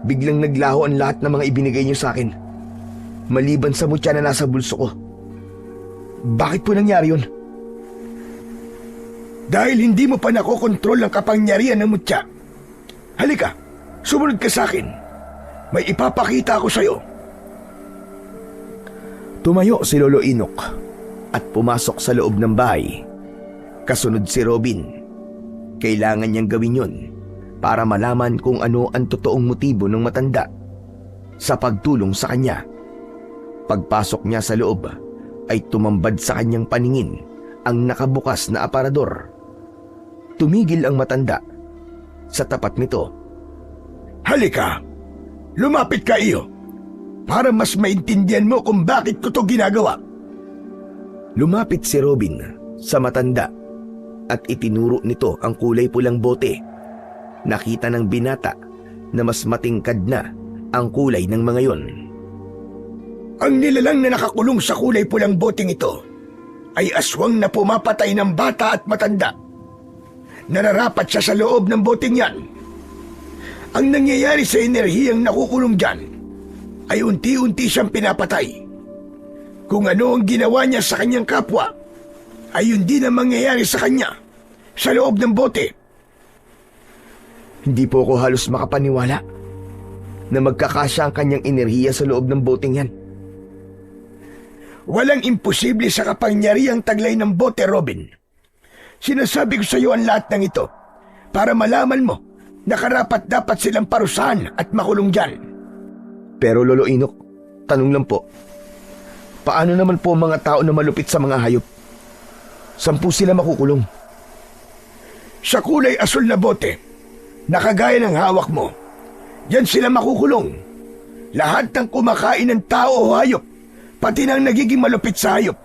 biglang naglaho ang lahat ng mga ibinigay niyo sa akin. Maliban sa mutya na nasa bulso ko. Bakit po nangyari yun? Dahil hindi mo pa nakokontrol ang kapangyarihan ng mutya. Halika, sumunod ka sa akin. May ipapakita ako sa'yo. Tumayo si Lolo Inok at pumasok sa loob ng bahay. Kasunod si Robin. Kailangan niyang gawin yun para malaman kung ano ang totoong motibo ng matanda sa pagtulong sa kanya. Pagpasok niya sa loob ay tumambad sa kanyang paningin ang nakabukas na aparador. Tumigil ang matanda sa tapat nito. Halika, lumapit ka iyo para mas maintindihan mo kung bakit ko to ginagawa. Lumapit si Robin sa matanda at itinuro nito ang kulay pulang bote. Nakita ng binata na mas matingkad na ang kulay ng mga yon. Ang nilalang na nakakulong sa kulay pulang boteng ito ay aswang na pumapatay ng bata at matanda. Nararapat siya sa loob ng boteng yan. Ang nangyayari sa enerhiyang nakukulong dyan ay unti-unti siyang pinapatay. Kung ano ang ginawa niya sa kanyang kapwa, ay yun din ang mangyayari sa kanya sa loob ng bote. Hindi po ako halos makapaniwala na magkakasya ang kanyang enerhiya sa loob ng boteng yan. Walang imposible sa kapangyarihang taglay ng bote, Robin. Sinasabi ko sa iyo ang lahat ng ito para malaman mo na karapat-dapat silang parusahan at makulong dyan. Pero Lolo Inok, tanong lang po, paano naman po ang mga tao na malupit sa mga hayop? Saan po sila makukulong? Sa kulay asul na bote, nakagaya ng hawak mo, yan sila makukulong. Lahat ng kumakain ng tao o hayop, pati nang nagiging malupit sa hayop,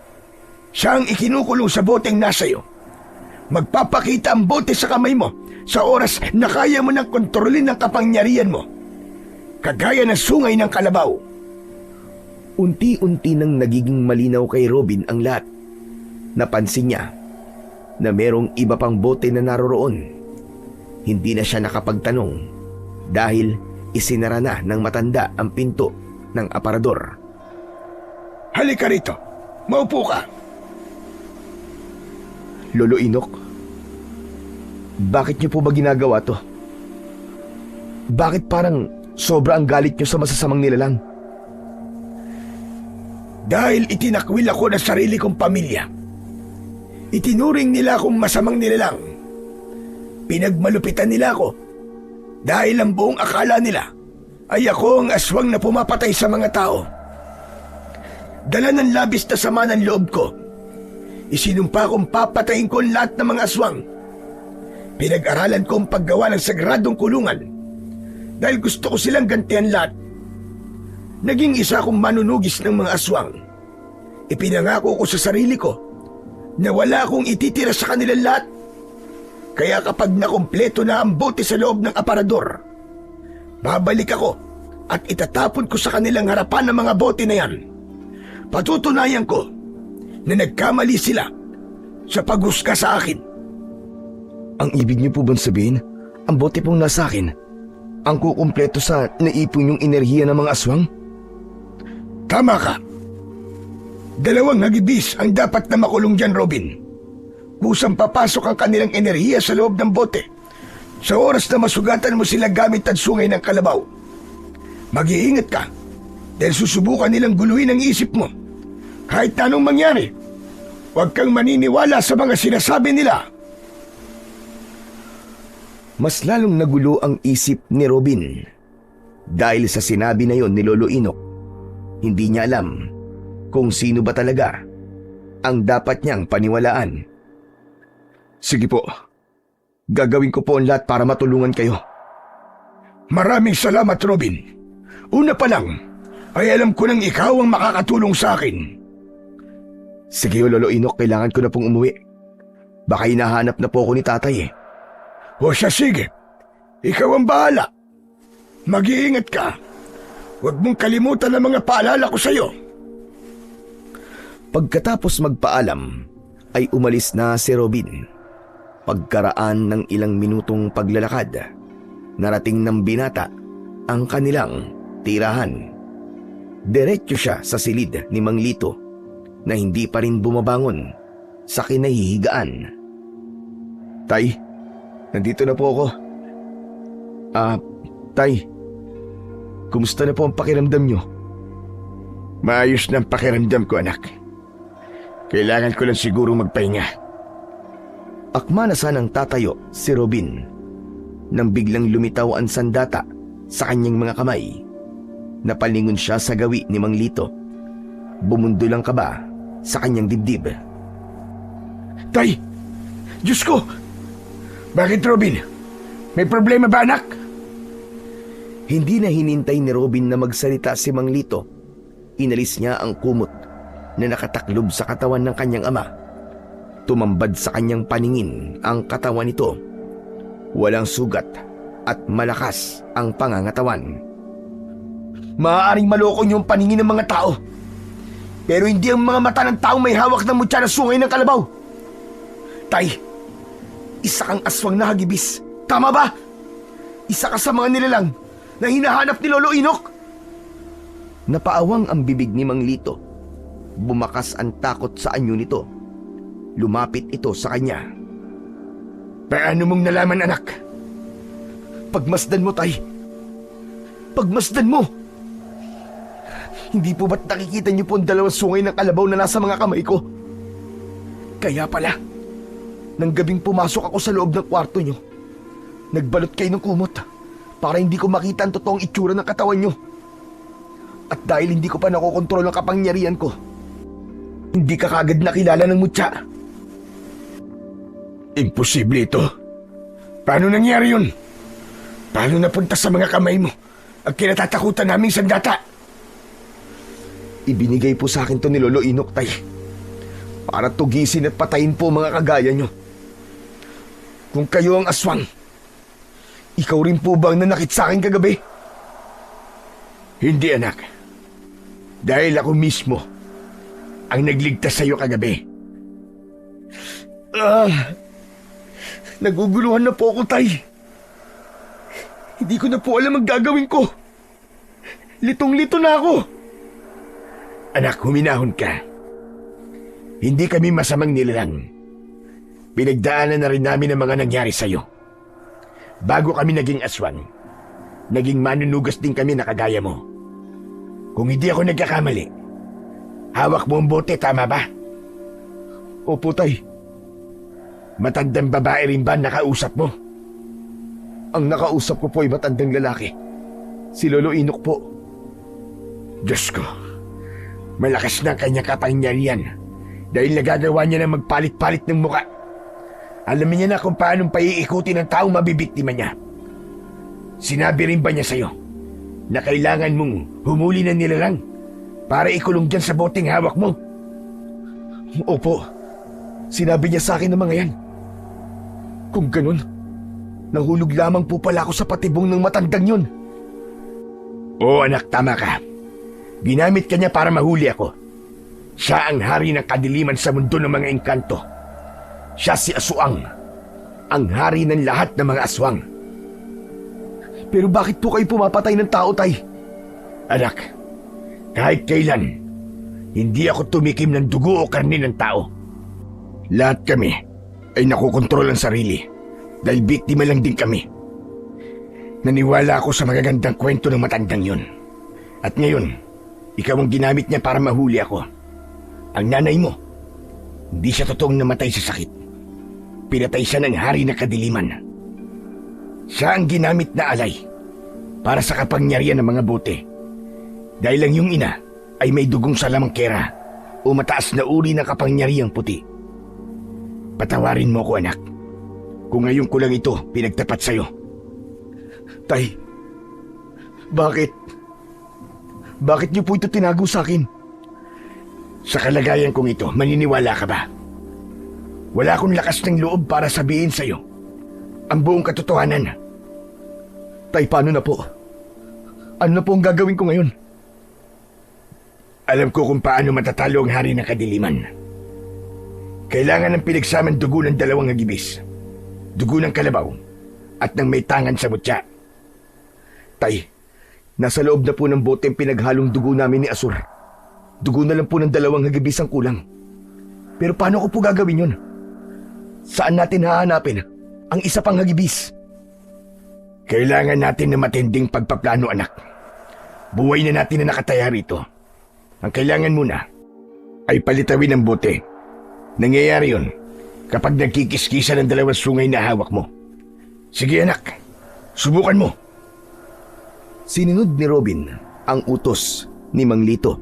siya ang ikinukulong sa boteng nasa iyo. Magpapakita ang bote sa kamay mo sa oras na kaya mo nang kontrolin ang kapangyarihan mo. Kagaya ng sungay ng kalabaw. Unti-unti nang nagiging malinaw kay Robin ang lahat. Napansin niya na merong iba pang bote na naroroon. Hindi na siya nakapagtanong dahil isinara na ng matanda ang pinto ng aparador. Halika rito. Maupo ka. Lolo Inok, bakit niyo po ba ginagawa to? Bakit parang sobra ang galit niyo sa masasamang nilalang? Dahil itinakwil ako ng sarili kong pamilya. Itinuring nila akong masamang nilalang. Pinagmalupitan nila ako dahil ang buong akala nila ay ako ang aswang na pumapatay sa mga tao. Dala ng labis na sama ng loob ko, isinumpa kong papatayin ko ang lahat ng mga aswang. Pinag-aralan ko ang paggawa ng sagradong kulungan dahil gusto ko silang gantihan lahat. Naging isa akong manunugis ng mga aswang. Ipinangako ko sa sarili ko na wala akong ititira sa kanilang lahat. Kaya kapag nakumpleto na ang bote sa loob ng aparador, babalik ako at itatapon ko sa kanilang harapan ng mga bote na yan. Patutunayan ko na nagkamali sila sa paghusga sa akin. Ang ibig niyo po bang sabihin, ang bote pong nasa akin, ang kukumpleto sa naipon yung enerhiya ng mga aswang? Tama ka. 2 hagibis ang dapat na makulong dyan, Robin. Kusang papasok ang kanilang enerhiya sa loob ng bote sa oras na masugatan mo sila gamit ang sungay ng kalabaw. Mag-iingat ka dahil susubukan nilang guluhin ang isip mo. Kahit na anong mangyari, huwag kang maniniwala sa mga sinasabi nila. Mas lalong nagulo ang isip ni Robin dahil sa sinabi na yon ni Lolo Inok. Hindi niya alam kung sino ba talaga ang dapat niyang paniwalaan. Sige po, gagawin ko po ang lahat para matulungan kayo. Maraming salamat, Robin. Una pa lang, ay alam ko nang ikaw ang makakatulong sa akin. Sige Lolo Inok, kailangan ko na pong umuwi. Baka hinahanap na po ako ni tatay eh. O siya, sige. Ikaw ang bahala. Mag-iingat ka. Huwag mong kalimutan ang mga paalala ko sa'yo. Pagkatapos magpaalam, ay umalis na si Robin. Pagkaraan ng ilang minutong paglalakad, narating ng binata ang kanilang tirahan. Diretso siya sa silid ni Mang Lito na hindi pa rin bumabangon sa kinahihigaan. Tay, nandito na po ako. Tay, kumusta na po ang pakiramdam nyo? Maayos na ang pakiramdam ko, anak. Kailangan ko lang siguro magpahinga. Akma na sanang tatayo si Robin nang biglang lumitaw ang sandata sa kanyang mga kamay. Napalingon siya sa gawi ni Mang Lito. Bumundol ang kaba sa kanyang dibdib. Tay! Diyos ko! Bakit, Robin? May problema ba, anak? Hindi na hinintay ni Robin na magsalita si Mang Lito. Inalis niya ang kumot na nakataklob sa katawan ng kanyang ama. Tumambad sa kanyang paningin ang katawan nito. Walang sugat at malakas ang pangangatawan. Maaaring maloko niyo ang paningin ng mga tao, pero hindi ang mga mata ng tao may hawak ng mutya na sungay ng kalabaw. Tay, isa kang aswang na hagibis. Tama ba? Isa ka sa mga nilalang na hinahanap ni Lolo Inok. Napaawang ang bibig ni Mang Lito. Bumakas ang takot sa anyo nito. Lumapit ito sa kanya. Paano mong nalaman, anak? Pagmasdan mo, tay. Pagmasdan mo. Hindi po ba't nakikita niyo po ang dalawang sungay ng kalabaw na nasa mga kamay ko? Kaya pala, nang gabing pumasok ako sa loob ng kwarto niyo, nagbalot kayo ng kumot para hindi ko makita ang totoong itsura ng katawan niyo. At dahil hindi ko pa nakokontrol ang kapangyarihan ko, hindi ka kagad nakilala ng mutya. Imposible ito. Paano nangyari yun? Paano napunta sa mga kamay mo ang kinatatakutan naming sandata? Ibinigay po sa akin to ni Lolo Inok, tay. Para tugisin at patayin po mga kagaya nyo. Kung kayo ang aswang, ikaw rin po ba ang nanakit sa akin kagabi? Hindi, anak. Dahil ako mismo ang nagligtas sa iyo kagabi. Naguguluhan na po ako, tay. Hindi ko na po alam ang gagawin ko. Litong-lito na ako. Anak, huminahon ka. Hindi kami masamang nilalang. Pinagdaanan na rin namin ang mga nangyari sa'yo. Bago kami naging aswang, naging manunugas din kami na kagaya mo. Kung hindi ako nagkakamali, hawak mo ang bote, tama ba? Opo, tay. Matandang babae rin ba nakausap mo? Ang nakausap ko po ay matandang lalaki. Si Lolo Inok po. Diyos ko, malakas na ang kanyang kapangyarihan dahil nagagawa niya na magpalit-palit ng muka. Alam niya na kung paanong paiikutin ng taong mabibiktima niya. Sinabi rin ba niya sa'yo na kailangan mong humuli ng nilalang para ikulong dyan sa boteng hawak mo? Opo. Sinabi niya sa akin ng mga yan. Kung ganun, nahulog lamang po pala ako sa patibong ng matandang yun. Oo anak, tama ka. Ginamit ka niya para mahuli ako. Siya ang hari ng kadiliman sa mundo ng mga engkanto. Siya si Aswang, ang hari ng lahat ng mga aswang. Pero bakit po kayo pumapatay ng tao, Tay? Anak, kahit kailan, hindi ako tumikim ng dugo o karne ng tao. Lahat kami ay nakokontrol ang sarili dahil biktima lang din kami. Naniwala ako sa magagandang kwento ng matandang yun. At ngayon, ikaw ang ginamit niya para mahuli ako. Ang nanay mo, hindi siya totoong namatay sa sakit. Pinatay siya ng hari ng kadiliman. Siya ang ginamit na alay para sa kapangyarihan ng mga bote. Dahil lang yung ina ay may dugong salamangkera o mataas na uri ng kapangyarihang puti. Patawarin mo ko anak, kung ngayon ko lang ito pinagtapat sa'yo. Tay, bakit? Bakit niyo po ito tinago sa akin? Sa kalagayan kong ito, maniniwala ka ba? Wala akong lakas ng loob para sabihin sa'yo ang buong katotohanan. Tay, paano na po? Ano na po ang gagawin ko ngayon? Alam ko kung paano matatalo ang hari ng kadiliman. Kailangan ng pinagsamang dugo ng dalawang hagibis, dugo ng kalabaw, at ng may tangan sa mutya. Tay, nasa loob na po ng bote ang pinaghalong dugo namin ni Asur. Dugo na lang po ng dalawang hagibis ang kulang. Pero paano ko po gagawin yun? Saan natin hahanapin ang isa pang hagibis? Kailangan natin ng matinding pagpaplano anak. Buhay na natin na nakataya rito. Ang kailangan muna ay palitawin ang bote. Nangyayari yun kapag nagkikiskisa ng dalawang sungay na hawak mo. Sige anak, subukan mo. Sinunod ni Robin ang utos ni Mang Lito.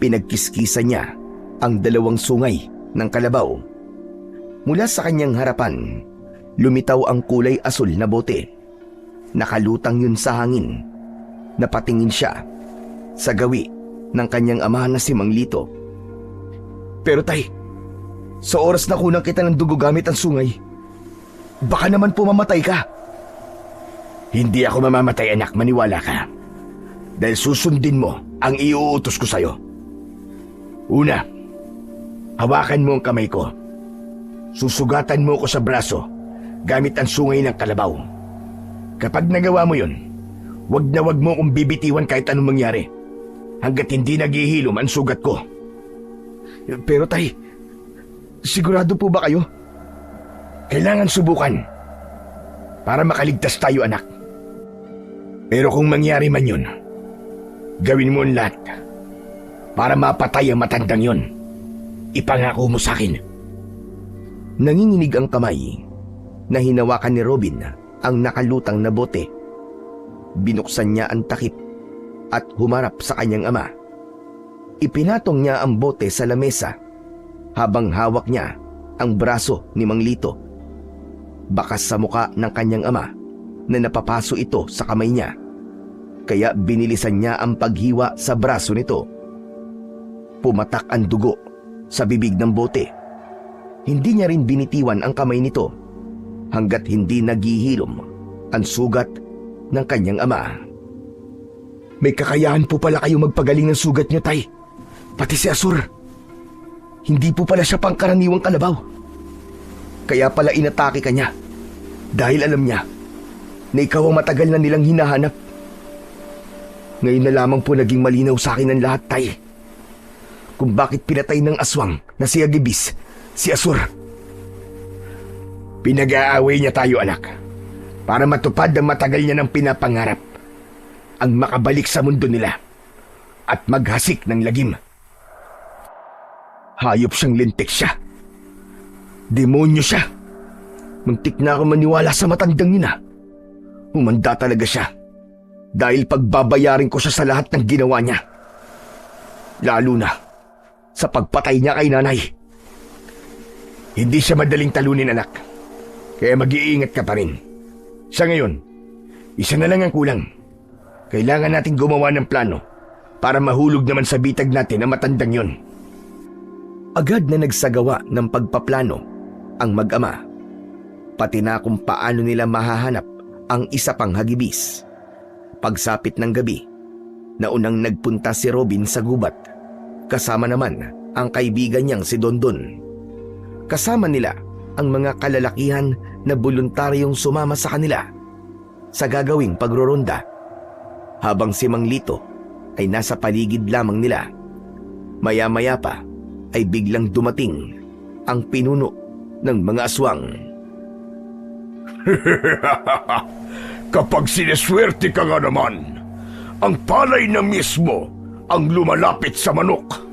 Pinagkiskisa niya ang dalawang sungay ng kalabaw. Mula sa kanyang harapan, lumitaw ang kulay asul na bote. Nakalutang yun sa hangin. Napatingin siya sa gawi ng kanyang ama na si Mang Lito. Pero tay, sa oras na kunang kita ng dugo gamit ang sungay, baka naman pumamatay ka. Hindi ako mamamatay anak, maniwala ka. Dahil susundin mo ang iuutos ko sa'yo. Una, hawakan mo ang kamay ko. Susugatan mo ko sa braso gamit ang sungay ng kalabaw. Kapag nagawa mo yun, wag na wag mo kong bibitiwan kahit anong mangyari hanggat hindi naghihilom ang sugat ko. Pero tay, sigurado po ba kayo? Kailangan subukan para makaligtas tayo anak. Pero kung mangyari man yun, gawin mo ang lahat para mapatay ang matandang yun. Ipangako mo sa akin. Nanginginig ang kamay na hinawakan ni Robin ang nakalutang na bote. Binuksan niya ang takip at humarap sa kanyang ama. Ipinatong niya ang bote sa lamesa habang hawak niya ang braso ni Mang Lito. Bakas sa muka ng kanyang ama na napapaso ito sa kamay niya, kaya binilisan niya ang paghiwa sa braso nito. Pumatak ang dugo sa bibig ng bote. Hindi niya rin binitiwan ang kamay nito hanggat hindi naghihilom ang sugat ng kanyang ama. May kakayahan po pala kayo magpagaling ng sugat niyo, tay. Pati si Asur. Hindi po pala siya pangkaraniwang kalabaw. Kaya pala inatake ka niya dahil alam niya na ikaw ang matagal na nilang hinahanap. Ngayon na lamang po naging malinaw sa akin ang lahat, tay. Kung bakit pinatay ng aswang na si Agibis, si Asur. Pinag-aaway niya tayo anak para matupad ang matagal niya ng pinapangarap, ang makabalik sa mundo nila at maghasik ng lagim. Hayop siyang, lintik siya. Demonyo siya. Muntik na ako maniwala sa matandang yun. Humanda talaga siya dahil pagbabayarin ko siya sa lahat ng ginawa niya. Lalo na sa pagpatay niya kay nanay. Hindi siya madaling talunin anak, kaya mag-iingat ka pa rin. Sa ngayon, isa na lang ang kulang. Kailangan natin gumawa ng plano para mahulog naman sa bitag natin ang matandang yon. Agad na nagsagawa ng pagpaplano ang mag-ama, pati na kung paano nila mahahanap ang isa pang hagibis. Pagsapit ng gabi, naunang nagpunta si Robin sa gubat, kasama naman ang kaibigan niyang si Dondon. Kasama nila ang mga kalalakihan na voluntaryong sumama sa kanila sa gagawing pagroronda, habang si Mang Lito ay nasa paligid lamang nila. Maya-maya pa ay biglang dumating ang pinuno ng mga aswang. Kapag sineswerte ka nga naman, ang palay na mismo ang lumalapit sa manok.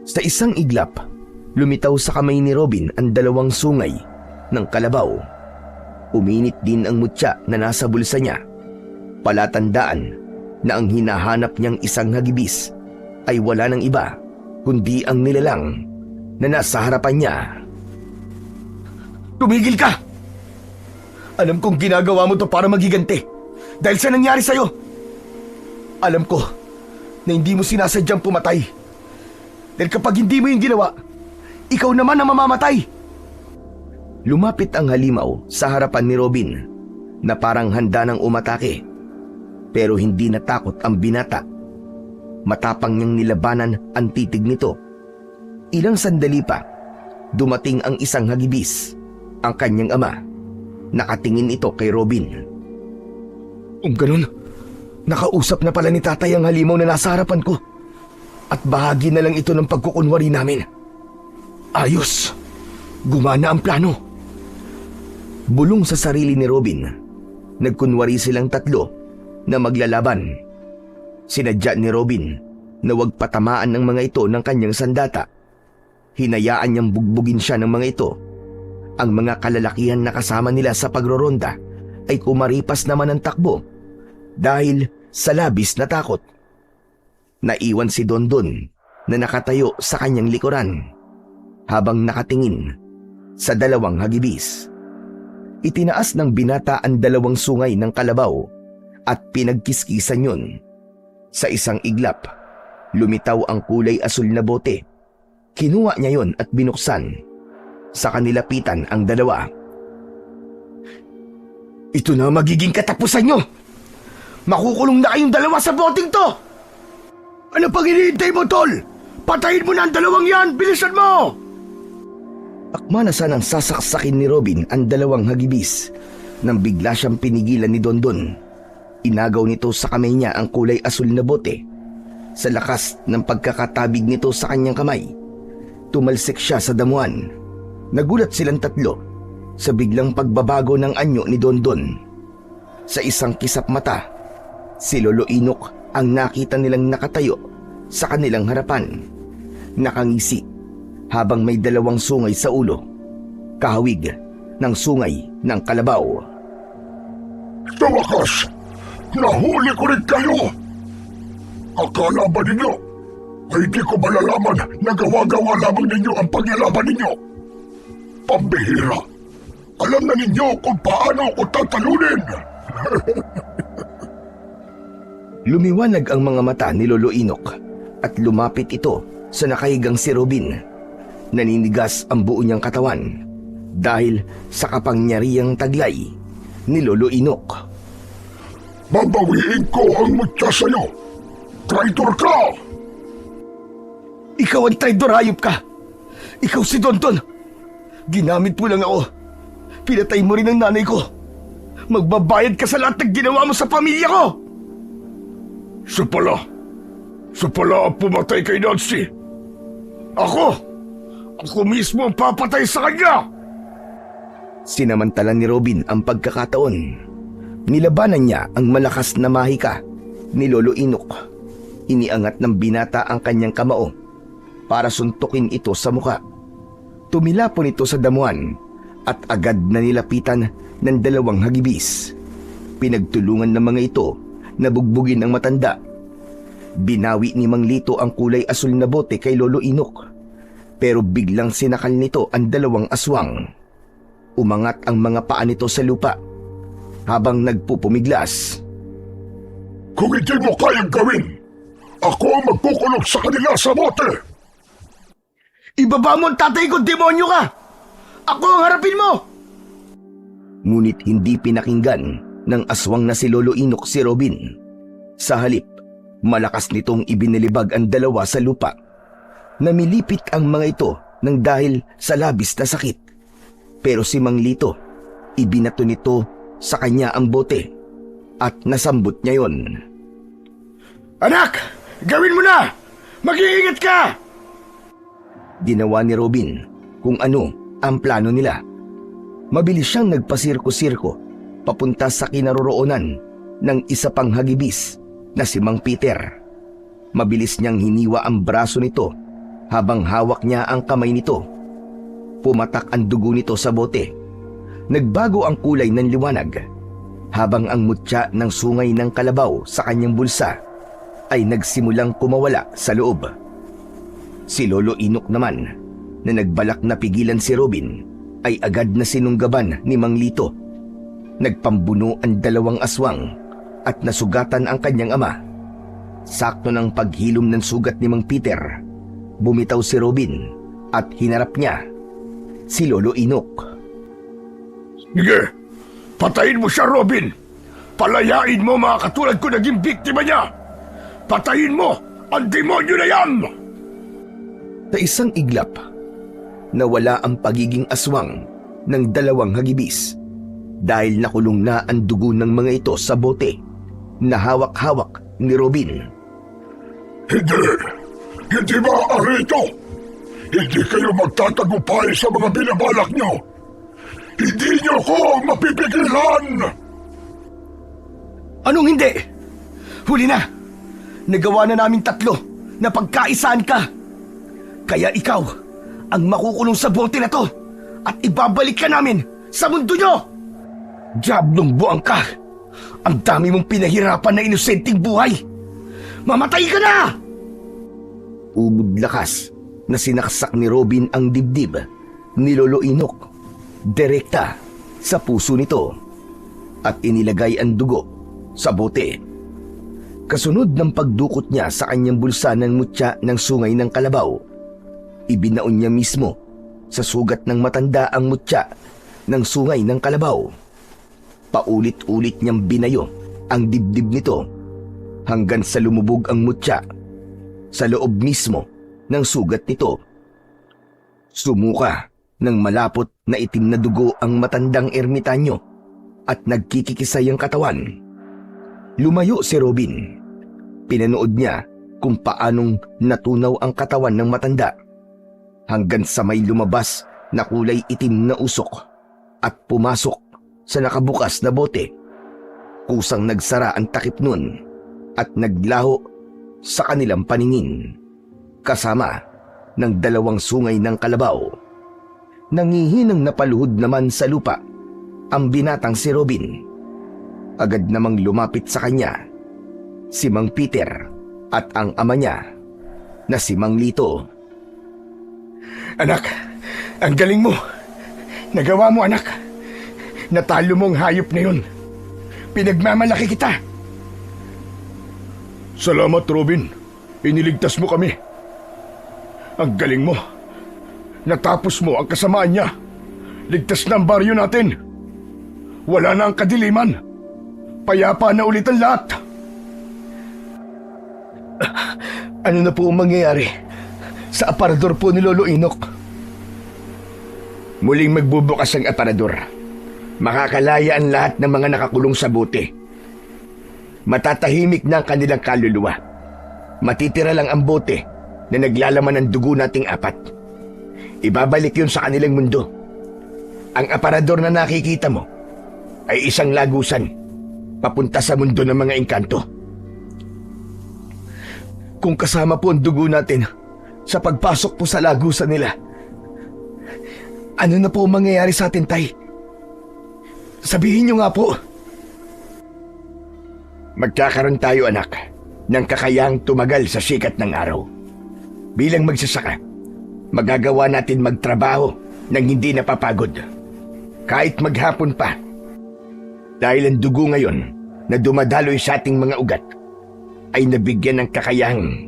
Sa isang iglap, lumitaw sa kamay ni Robin ang 2 sungay ng kalabaw. Uminit din ang mutya na nasa bulsa niya. Palatandaan na ang hinahanap niyang isang hagibis ay wala ng iba kundi ang nilalang na nasa harapan niya. Tumigil ka! Alam kong ginagawa mo to para magiganti dahil sa nangyari sa'yo. Alam ko na hindi mo sinasadyang pumatay. Dahil kapag hindi mo yung ginawa, ikaw naman ang mamamatay. Lumapit ang halimaw sa harapan ni Robin na parang handa ng umatake. Pero hindi natakot ang binata. Matapang niyang nilabanan ang titig nito. Ilang sandali pa, dumating ang isang hagibis, ang kanyang ama. Nakatingin ito kay Robin. Kung ganun, nakausap na pala ni tatay ang halimaw na nasa harapan ko. At bahagi na lang ito ng pagkukunwari namin. Ayos! Gumana ang plano. Bulong sa sarili ni Robin, nagkunwari silang 3 na maglalaban. Sinadya ni Robin na huwag patamaan ng mga ito ng kanyang sandata. Hinayaan niyang bugbugin siya ng mga ito. Ang mga kalalakihan na kasama nila sa pagroronda ay kumaripas naman ng takbo dahil sa labis na takot. Naiwan si Dondon na nakatayo sa kanyang likuran habang nakatingin sa 2 hagibis. Itinaas ng binata ang 2 sungay ng kalabaw at pinagkiskisan yun. Sa isang iglap, lumitaw ang kulay asul na bote. Kinuha niya yon at binuksan. Sa kanilapitan ang 2. Ito na magiging katapusan nyo! Makukulong na kayong 2 sa boteng to! Ano pang hinihintay mo, Tol? Patayin mo na ang 2 yan! Bilisan mo! Akma na sanang sasaksakin ni Robin ang 2 hagibis nang bigla siyang pinigilan ni Dondon. Inagaw nito sa kamay niya ang kulay asul na bote. Sa lakas ng pagkakatabig nito sa kanyang kamay, tumalsik siya sa damuhan. Nagulat silang 3 sa biglang pagbabago ng anyo ni Dondon. Sa isang kisap mata, si Lolo Inok ang nakita nilang nakatayo sa kanilang harapan. Nakangisi habang may 2 sungay sa ulo, kahawig ng sungay ng kalabaw. Sa wakas, nahuli ko rin kayo! Akala ba ninyo ay di ko malalaman na gawa-gawa lamang ninyo ang paglalaban ninyo? Pambihira! Alam na ninyo kung paano ko tatalunin! Lumiwanag ang mga mata ni Lolo Inok at lumapit ito sa nakahigang si Robin. Naninigas ang buo niyang katawan dahil sa kapangyarihang taglay ni Lolo Inok. Babawiin ko ang mutya sa'yo! Traitor ka! Ikaw ang traidor, hayop ka! Ikaw si Dondon! Ginamit mo lang ako. Pinatay mo rin ang nanay ko. Magbabayad ka sa lahat ng ginawa mo sa pamilya ko! Siya pala ang pumatay kay Nancy. Ako mismo ang papatay sa kanya. Sinamantala ni Robin ang pagkakataon. Nilabanan niya ang malakas na mahika ni Lolo Inok. Iniangat ng binata ang kanyang kamao para suntukin ito sa muka. Tumilapon ito sa damuhan at agad na nilapitan ng 2 hagibis. Pinagtulungan ng mga ito na bugbugin ng matanda. Binawi ni Mang Lito ang kulay asul na bote kay Lolo Inok, pero biglang sinakal nito ang 2 aswang. Umangat ang mga paa nito sa lupa habang nagpupumiglas. Kung hindi mo kayang gawin Ako ang magkukulong sa kanila sa bote! Ibaba mo ang tatay ko, demonyo ka! Ako ang harapin mo! Ngunit hindi pinakinggan ng aswang na si Lolo Inok si Robin. Sa halip, malakas nitong ibinalibag ang dalawa sa lupa. Namilipit ang mga ito nang dahil sa labis na sakit. Pero si Mang Lito, ibinato nito sa kanya ang bote at nasambot niya yon. Anak! Gawin mo na! Mag-iingat ka! Ginawa ni Robin kung ano ang plano nila. Mabilis siyang nagpasirko-sirko papunta sa kinaroroonan ng isa pang hagibis na si Mang Peter. Mabilis niyang hiniwa ang braso nito habang hawak niya ang kamay nito. Pumatak ang dugo nito sa bote. Nagbago ang kulay ng liwanag habang ang mutya ng sungay ng kalabaw sa kanyang bulsa ay nagsimulang kumawala sa loob. Si Lolo Inok naman, na nagbalak na pigilan si Robin, ay agad na sinunggaban ni Mang Lito. Nagpambuno ang dalawang aswang at nasugatan ang kanyang ama. Sakto ng paghilom ng sugat ni Mang Peter, bumitaw si Robin at hinarap niya si Lolo Inok. Sige, patayin mo siya, Robin! Palayain mo mga katulad ko naging biktima niya! Patayin mo ang demonyo na yan! Sa isang iglap, nawala ang pagiging aswang ng dalawang hagibis dahil nakulong na ang dugo ng mga ito sa bote na hawak-hawak ni Robin. Hindi! Hindi maaari ito! Hindi kayo magtatagumpay sa mga binabalak nyo! Hindi nyo ko mapipigilan! Anong hindi? Huli na! Nagawa na namin tatlo na pagkaisaan ka. Kaya ikaw ang makukulong sa bote na to at ibabalik ka namin sa mundo nyo! Diablong buwang ka! Ang dami mong pinahirapan na inosenteng buhay! Mamatay ka na! Ubod lakas na sinaksak ni Robin ang dibdib ni Lolo Inok direkta sa puso nito at inilagay ang dugo sa bote. Kasunod ng pagdukot niya sa kanyang bulsa ng mutya ng sungay ng kalabaw, ibinaon niya mismo sa sugat ng matanda ang mutya ng sungay ng kalabaw. Paulit-ulit niyang binayo ang dibdib nito hanggang sa lumubog ang mutya sa loob mismo ng sugat nito. Sumuka ng malapot na itim na dugo ang matandang ermitanyo at nagkikikisay ang katawan. Lumayo si Robin. Pinanood niya kung paanong natunaw ang katawan ng matanda hanggang sa may lumabas na kulay itim na usok at pumasok sa nakabukas na bote. Kusang nagsara ang takip nun at naglaho sa kanilang paningin kasama ng dalawang sungay ng kalabaw. Nangihinang napaluhod naman sa lupa ang binatang si Robin. Agad namang lumapit sa kanya si Mang Peter at ang ama niya na si Mang Lito. Anak, ang galing mo! Nagawa mo, anak! Natalo mo ang hayop na yun! Pinagmamalaki kita! Salamat, Robin. Iniligtas mo kami. Ang galing mo. Natapos mo ang kasamaan niya. Ligtas na ang baryo natin. Wala na ang kadiliman. Payapa na ulit ang lahat. Ano na po ang mangyayari sa aparador po ni Lolo Inok? Muling magbubukas ang aparador. Makakalaya ang lahat ng mga nakakulong sa bote. Matatahimik na ang kanilang kaluluwa. Matitira lang ang bote na naglalaman ng dugo nating apat. Ibabalik yun sa kanilang mundo. Ang aparador na nakikita mo ay isang lagusan papunta sa mundo ng mga engkanto. Kung kasama po ang dugo natin sa pagpasok po sa lagusan nila, ano na po ang mangyayari sa atin, Tay? Sabihin niyo nga po. Magkakaroon tayo, anak, ng kakayahang tumagal sa sikat ng araw. Bilang magsasaka, magagawa natin magtrabaho nang hindi napapagod. Kahit maghapon pa. Dahil ang dugo ngayon na dumadaloy sa ating mga ugat ay nabigyan ng kakayahang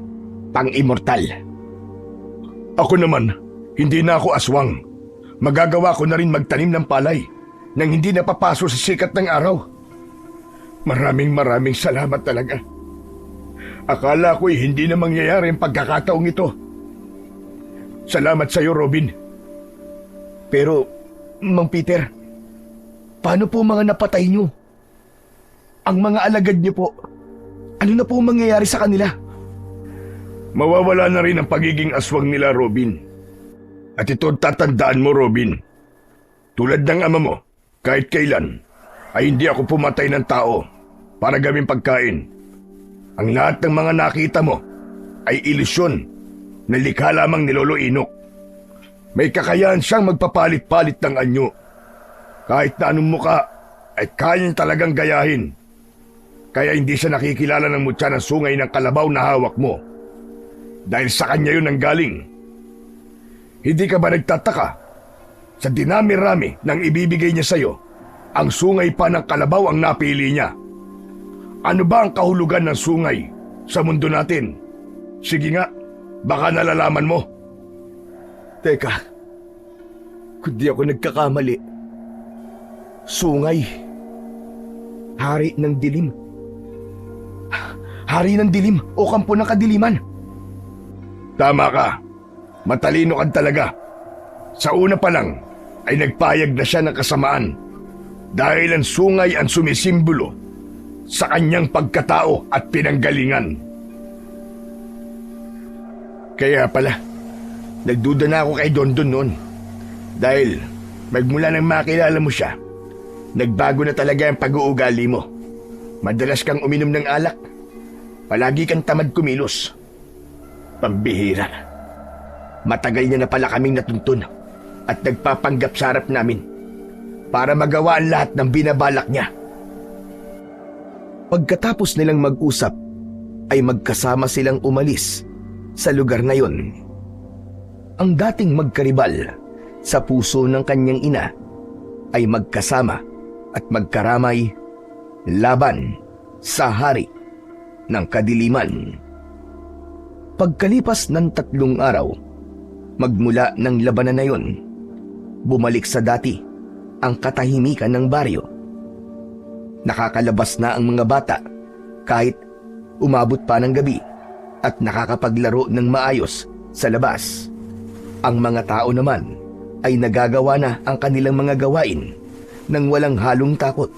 pang-immortal. Ako naman, hindi na ako aswang. Magagawa ko na rin magtanim ng palay nang hindi napapaso sa sikat ng araw. Maraming salamat talaga. Akala ko'y hindi na mangyayari ang pagkakataong ito. Salamat sa iyo, Robin. Pero, Mang Peter, paano po mga napatay niyo? Ang mga alagad niyo po, ano na po mangyayari sa kanila? Mawawala na rin ang pagiging aswang nila, Robin. At ito tatandaan mo, Robin. Tulad ng ama mo, kahit kailan, ay hindi ako pumatay ng tao para gawing pagkain. Ang lahat ng mga nakita mo ay ilusyon na likha lamang ni Lolo Inok. May kakayahan siyang magpapalit-palit ng anyo. Kahit na anong muka ay kaya talagang gayahin. Kaya hindi siya nakikilala ng mutya ng sungay ng kalabaw na hawak mo. Dahil sa kanya yun ang galing. Hindi ka ba nagtataka? Sa dinami-rami ng ibibigay niya sa'yo, ang sungay pa ng kalabaw ang napili niya. Ano ba ang kahulugan ng sungay sa mundo natin? Sige nga, baka nalalaman mo. Teka, kung di ako nagkakamali, sungay, hari ng dilim. Hari ng dilim o kampo ng kadiliman. Tama ka. Matalino ka talaga. Sa una pa lang ay nagpayag na siya ng kasamaan dahil ang sungay ang sumisimbolo sa kanyang pagkatao at pinanggalingan. Kaya pala, nagduda na ako kay Dondon noon. Dahil magmula nang makilala mo siya, nagbago na talaga ang pag-uugali mo. Madalas kang uminom ng alak. Palagi kang tamad kumilos. Pambihira. Matagal niya na pala kaming natuntun at nagpapanggap sa harap namin para magawa ang lahat ng binabalak niya. Pagkatapos nilang mag-usap, ay magkasama silang umalis sa lugar na yon. Ang dating magkaribal sa puso ng kanyang ina ay magkasama at magkaramay laban sa hari ng kadiliman. Pagkalipas ng 3 araw, magmula ng labanan na yon, bumalik sa dati ang katahimikan ng baryo. Nakakalabas na ang mga bata kahit umabot pa ng gabi at nakakapaglaro ng maayos sa labas. Ang mga tao naman ay nagagawa na ang kanilang mga gawain nang walang halong takot.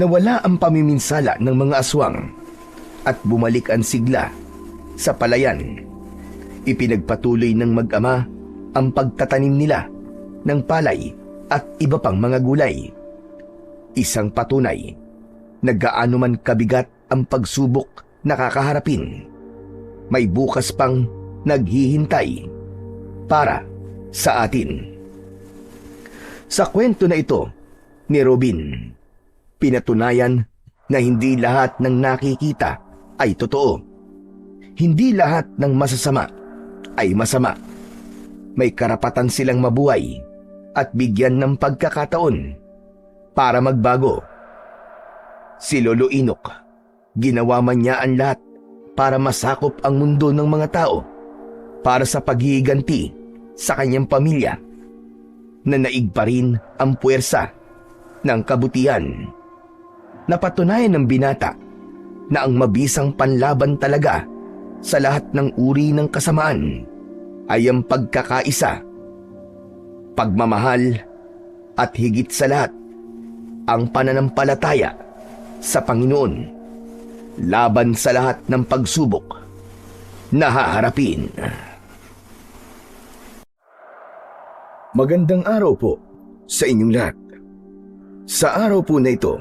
Nawala ang pamiminsala ng mga aswang at bumalik ang sigla sa palayan. Ipinagpatuloy ng mag-ama ang pagtatanim nila ng palay at iba pang mga gulay. Isang patunay na gaano man kabigat ang pagsubok na kakaharapin, may bukas pang naghihintay para sa atin. Sa kwento na ito ni Robin, pinatunayan na hindi lahat ng nakikita ay totoo. Hindi lahat ng masasama ay masama. May karapatan silang mabuhay at bigyan ng pagkakataon para magbago. Si Lolo Inok, ginawa man niya ang lahat para masakop ang mundo ng mga tao para sa paghihiganti sa kanyang pamilya. Nanaig pa rin ang puwersa ng kabutihan. Napatunayan ng binata na ang mabisang panlaban talaga sa lahat ng uri ng kasamaan ay ang pagkakaisa, pagmamahal at higit sa lahat ang pananampalataya sa Panginoon laban sa lahat ng pagsubok na haharapin. Magandang araw po sa inyong lahat. Sa araw po na ito,